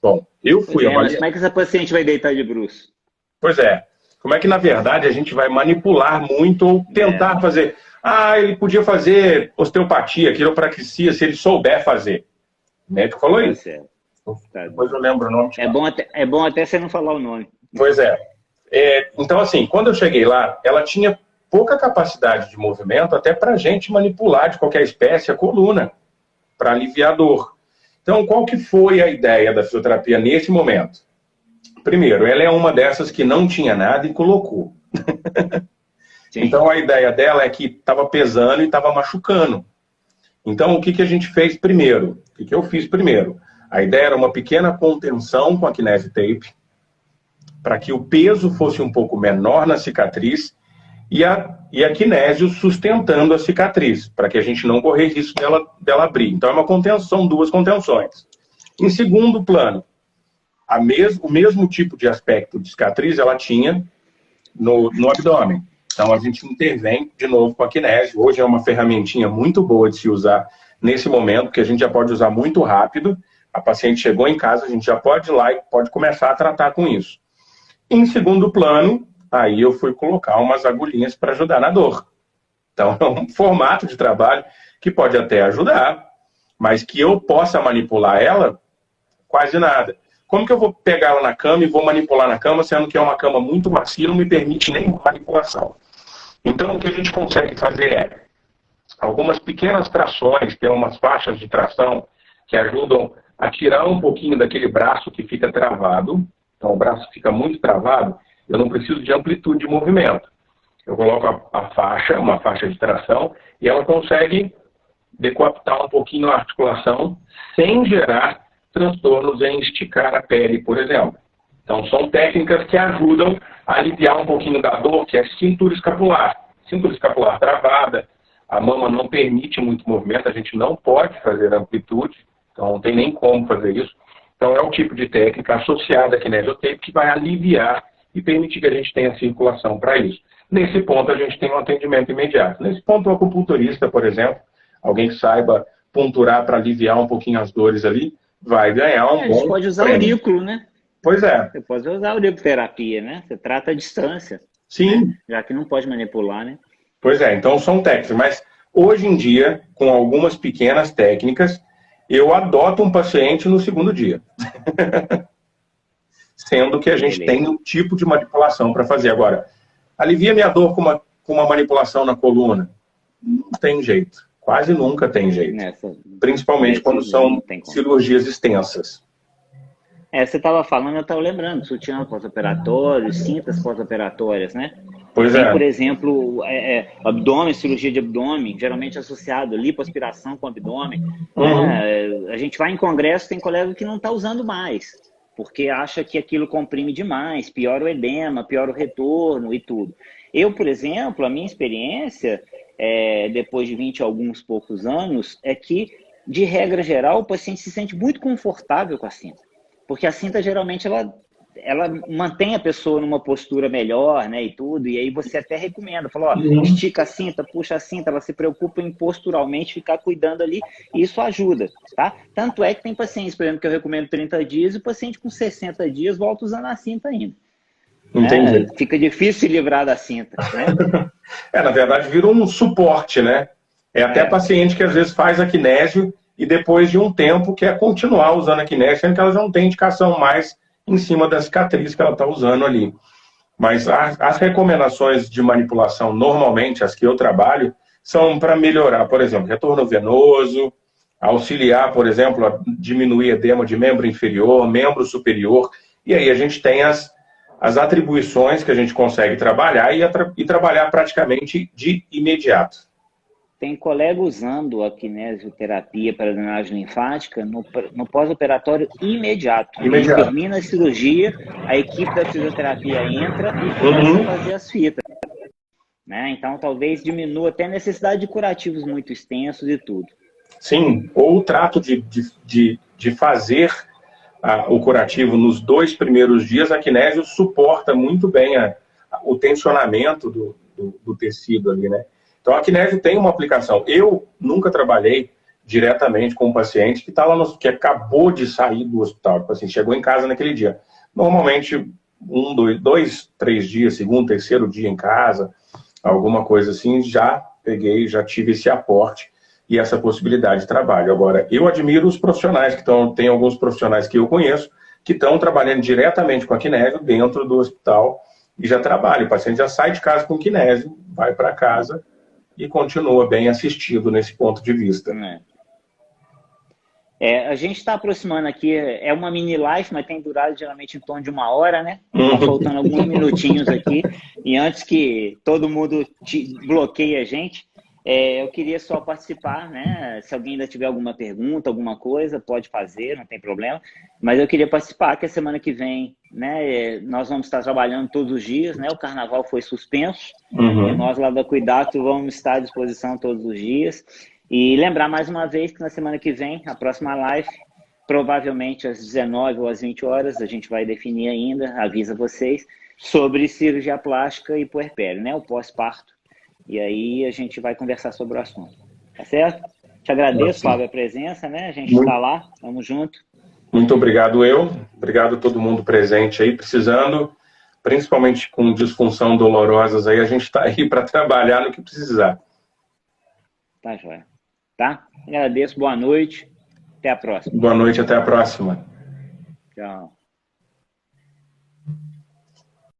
Bom, eu fui avaliar. Mas como é que essa paciente vai deitar de bruços? Pois é. Como é que, na verdade, a gente vai manipular muito ou tentar fazer... ele podia fazer osteopatia, quiropraxia, se ele souber fazer. O médico falou isso. Depois eu lembro o nome. É bom até você não falar o nome. Pois é. Então, assim, quando eu cheguei lá, ela tinha pouca capacidade de movimento até para a gente manipular de qualquer espécie a coluna, para aliviar a dor. Então, qual que foi a ideia da fisioterapia nesse momento? Primeiro, ela é uma dessas que não tinha nada e colocou. Então, a ideia dela é que estava pesando e estava machucando. Então, o que a gente fez primeiro? O que eu fiz primeiro? A ideia era uma pequena contenção com a kinesiotape, para que o peso fosse um pouco menor na cicatriz e a kinésio sustentando a cicatriz, para que a gente não correr risco dela abrir. Então, é uma contenção, 2 contenções. Em segundo plano, o mesmo tipo de aspecto de cicatriz ela tinha no abdômen. Então, a gente intervém de novo com a kinésio. Hoje é uma ferramentinha muito boa de se usar nesse momento, que a gente já pode usar muito rápido. A paciente chegou em casa, a gente já pode ir lá e pode começar a tratar com isso. Em segundo plano, aí eu fui colocar umas agulhinhas para ajudar na dor. Então, é um formato de trabalho que pode até ajudar, mas que eu possa manipular ela, quase nada. Como que eu vou pegar ela na cama e vou manipular na cama, sendo que é uma cama muito macia e não me permite nem manipulação? Então, o que a gente consegue fazer é algumas pequenas trações, tem umas faixas de tração que ajudam a tirar um pouquinho daquele braço que fica travado. Então, o braço fica muito travado, eu não preciso de amplitude de movimento. Eu coloco uma faixa de tração, e ela consegue decoaptar um pouquinho a articulação sem gerar transtornos em esticar a pele, por exemplo. Então, são técnicas que ajudam a aliviar um pouquinho da dor, que é cintura escapular. cintura escapular travada, a mama não permite muito movimento, a gente não pode fazer amplitude, então não tem nem como fazer isso. Então é o tipo de técnica associada à kinesiotape que vai aliviar e permitir que a gente tenha circulação para isso. Nesse ponto a gente tem um atendimento imediato. Nesse ponto o acupunturista, por exemplo, alguém que saiba punturar para aliviar um pouquinho as dores ali, vai ganhar um bom Você pode usar prêmio. aurículo, né? Pois é. Você pode usar auriculoterapia, né? Você trata a distância. Sim. Né? Já que não pode manipular, né? Pois é, então são técnicas. Mas hoje em dia, com algumas pequenas técnicas, eu adoto um paciente no segundo dia. Sendo que a gente tem um tipo de manipulação para fazer. Agora, alivia minha dor com uma manipulação na coluna? Não tem jeito. Quase nunca tem jeito. Principalmente quando são cirurgias extensas. Você estava falando, eu estava lembrando, sutiã pós-operatório, cintas pós-operatórias, né? Pois tem, é. por exemplo, abdômen, cirurgia de abdômen, geralmente associado a lipoaspiração com abdômen. Uhum. A gente vai em congresso, tem colega que não está usando mais, porque acha que aquilo comprime demais, piora o edema, piora o retorno e tudo. Eu, por exemplo, a minha experiência, depois de 20 e alguns poucos anos, é que, de regra geral, o paciente se sente muito confortável com a cinta. Porque a cinta, geralmente, ela mantém a pessoa numa postura melhor, né, e tudo, e aí você até recomenda, fala, estica a cinta, puxa a cinta, ela se preocupa em posturalmente ficar cuidando ali, e isso ajuda, tá? Tanto é que tem pacientes, por exemplo, que eu recomendo 30 dias, e o paciente com 60 dias volta usando a cinta ainda. Entendi. Fica difícil se livrar da cinta, né? Na verdade, vira um suporte, né? Até paciente que às vezes faz a kinésio e depois de um tempo quer continuar usando a kinésio, sendo que ela já não tem indicação mais em cima da cicatriz que ela está usando ali. Mas as recomendações de manipulação, normalmente, as que eu trabalho, são para melhorar, por exemplo, retorno venoso, auxiliar, por exemplo, a diminuir edema de membro inferior, membro superior, e aí a gente tem as atribuições que a gente consegue trabalhar e trabalhar praticamente de imediato. Tem colega usando a kinesioterapia para drenagem linfática no pós-operatório imediato. Ele termina a cirurgia, a equipe da fisioterapia entra e começa a fazer as fitas. Né? Então, talvez diminua até a necessidade de curativos muito extensos e tudo. Sim, ou o trato de fazer o curativo nos 2 primeiros dias, a kinésio suporta muito bem o tensionamento do tecido ali, né? Então, a kinésio tem uma aplicação. Eu nunca trabalhei diretamente com um paciente que que acabou de sair do hospital. Tipo assim, chegou em casa naquele dia. Normalmente, 2, 3 dias, segundo, terceiro dia em casa, alguma coisa assim, já tive esse aporte e essa possibilidade de trabalho. Agora, eu admiro os profissionais tem alguns profissionais que eu conheço que estão trabalhando diretamente com a kinésio dentro do hospital e já trabalham. O paciente já sai de casa com kinésio, vai para casa e continua bem assistido nesse ponto de vista. A gente está aproximando aqui, é uma mini live, mas tem durado geralmente em torno de 1 hora, né? Está faltando alguns minutinhos aqui. E antes que todo mundo bloqueie a gente, eu queria só participar, né? Se alguém ainda tiver alguma pergunta, alguma coisa, pode fazer, não tem problema. Mas eu queria participar, que a semana que vem, né, nós vamos estar trabalhando todos os dias, né? O carnaval foi suspenso. E nós lá da Cuidato vamos estar à disposição todos os dias. E lembrar mais uma vez que na semana que vem, a próxima live, provavelmente às 19 ou às 20 horas, a gente vai definir ainda, avisa vocês, sobre cirurgia plástica e puerpério, né? O pós-parto. E aí a gente vai conversar sobre o assunto. Tá certo? Te agradeço, Fábio, a presença, né? A gente está lá, vamos junto. Muito obrigado, Obrigado a todo mundo presente aí, precisando, principalmente com disfunção dolorosas aí, a gente está aí para trabalhar no que precisar. Tá, joia. Tá? Agradeço, boa noite. Até a próxima. Boa noite, até a próxima. Tchau.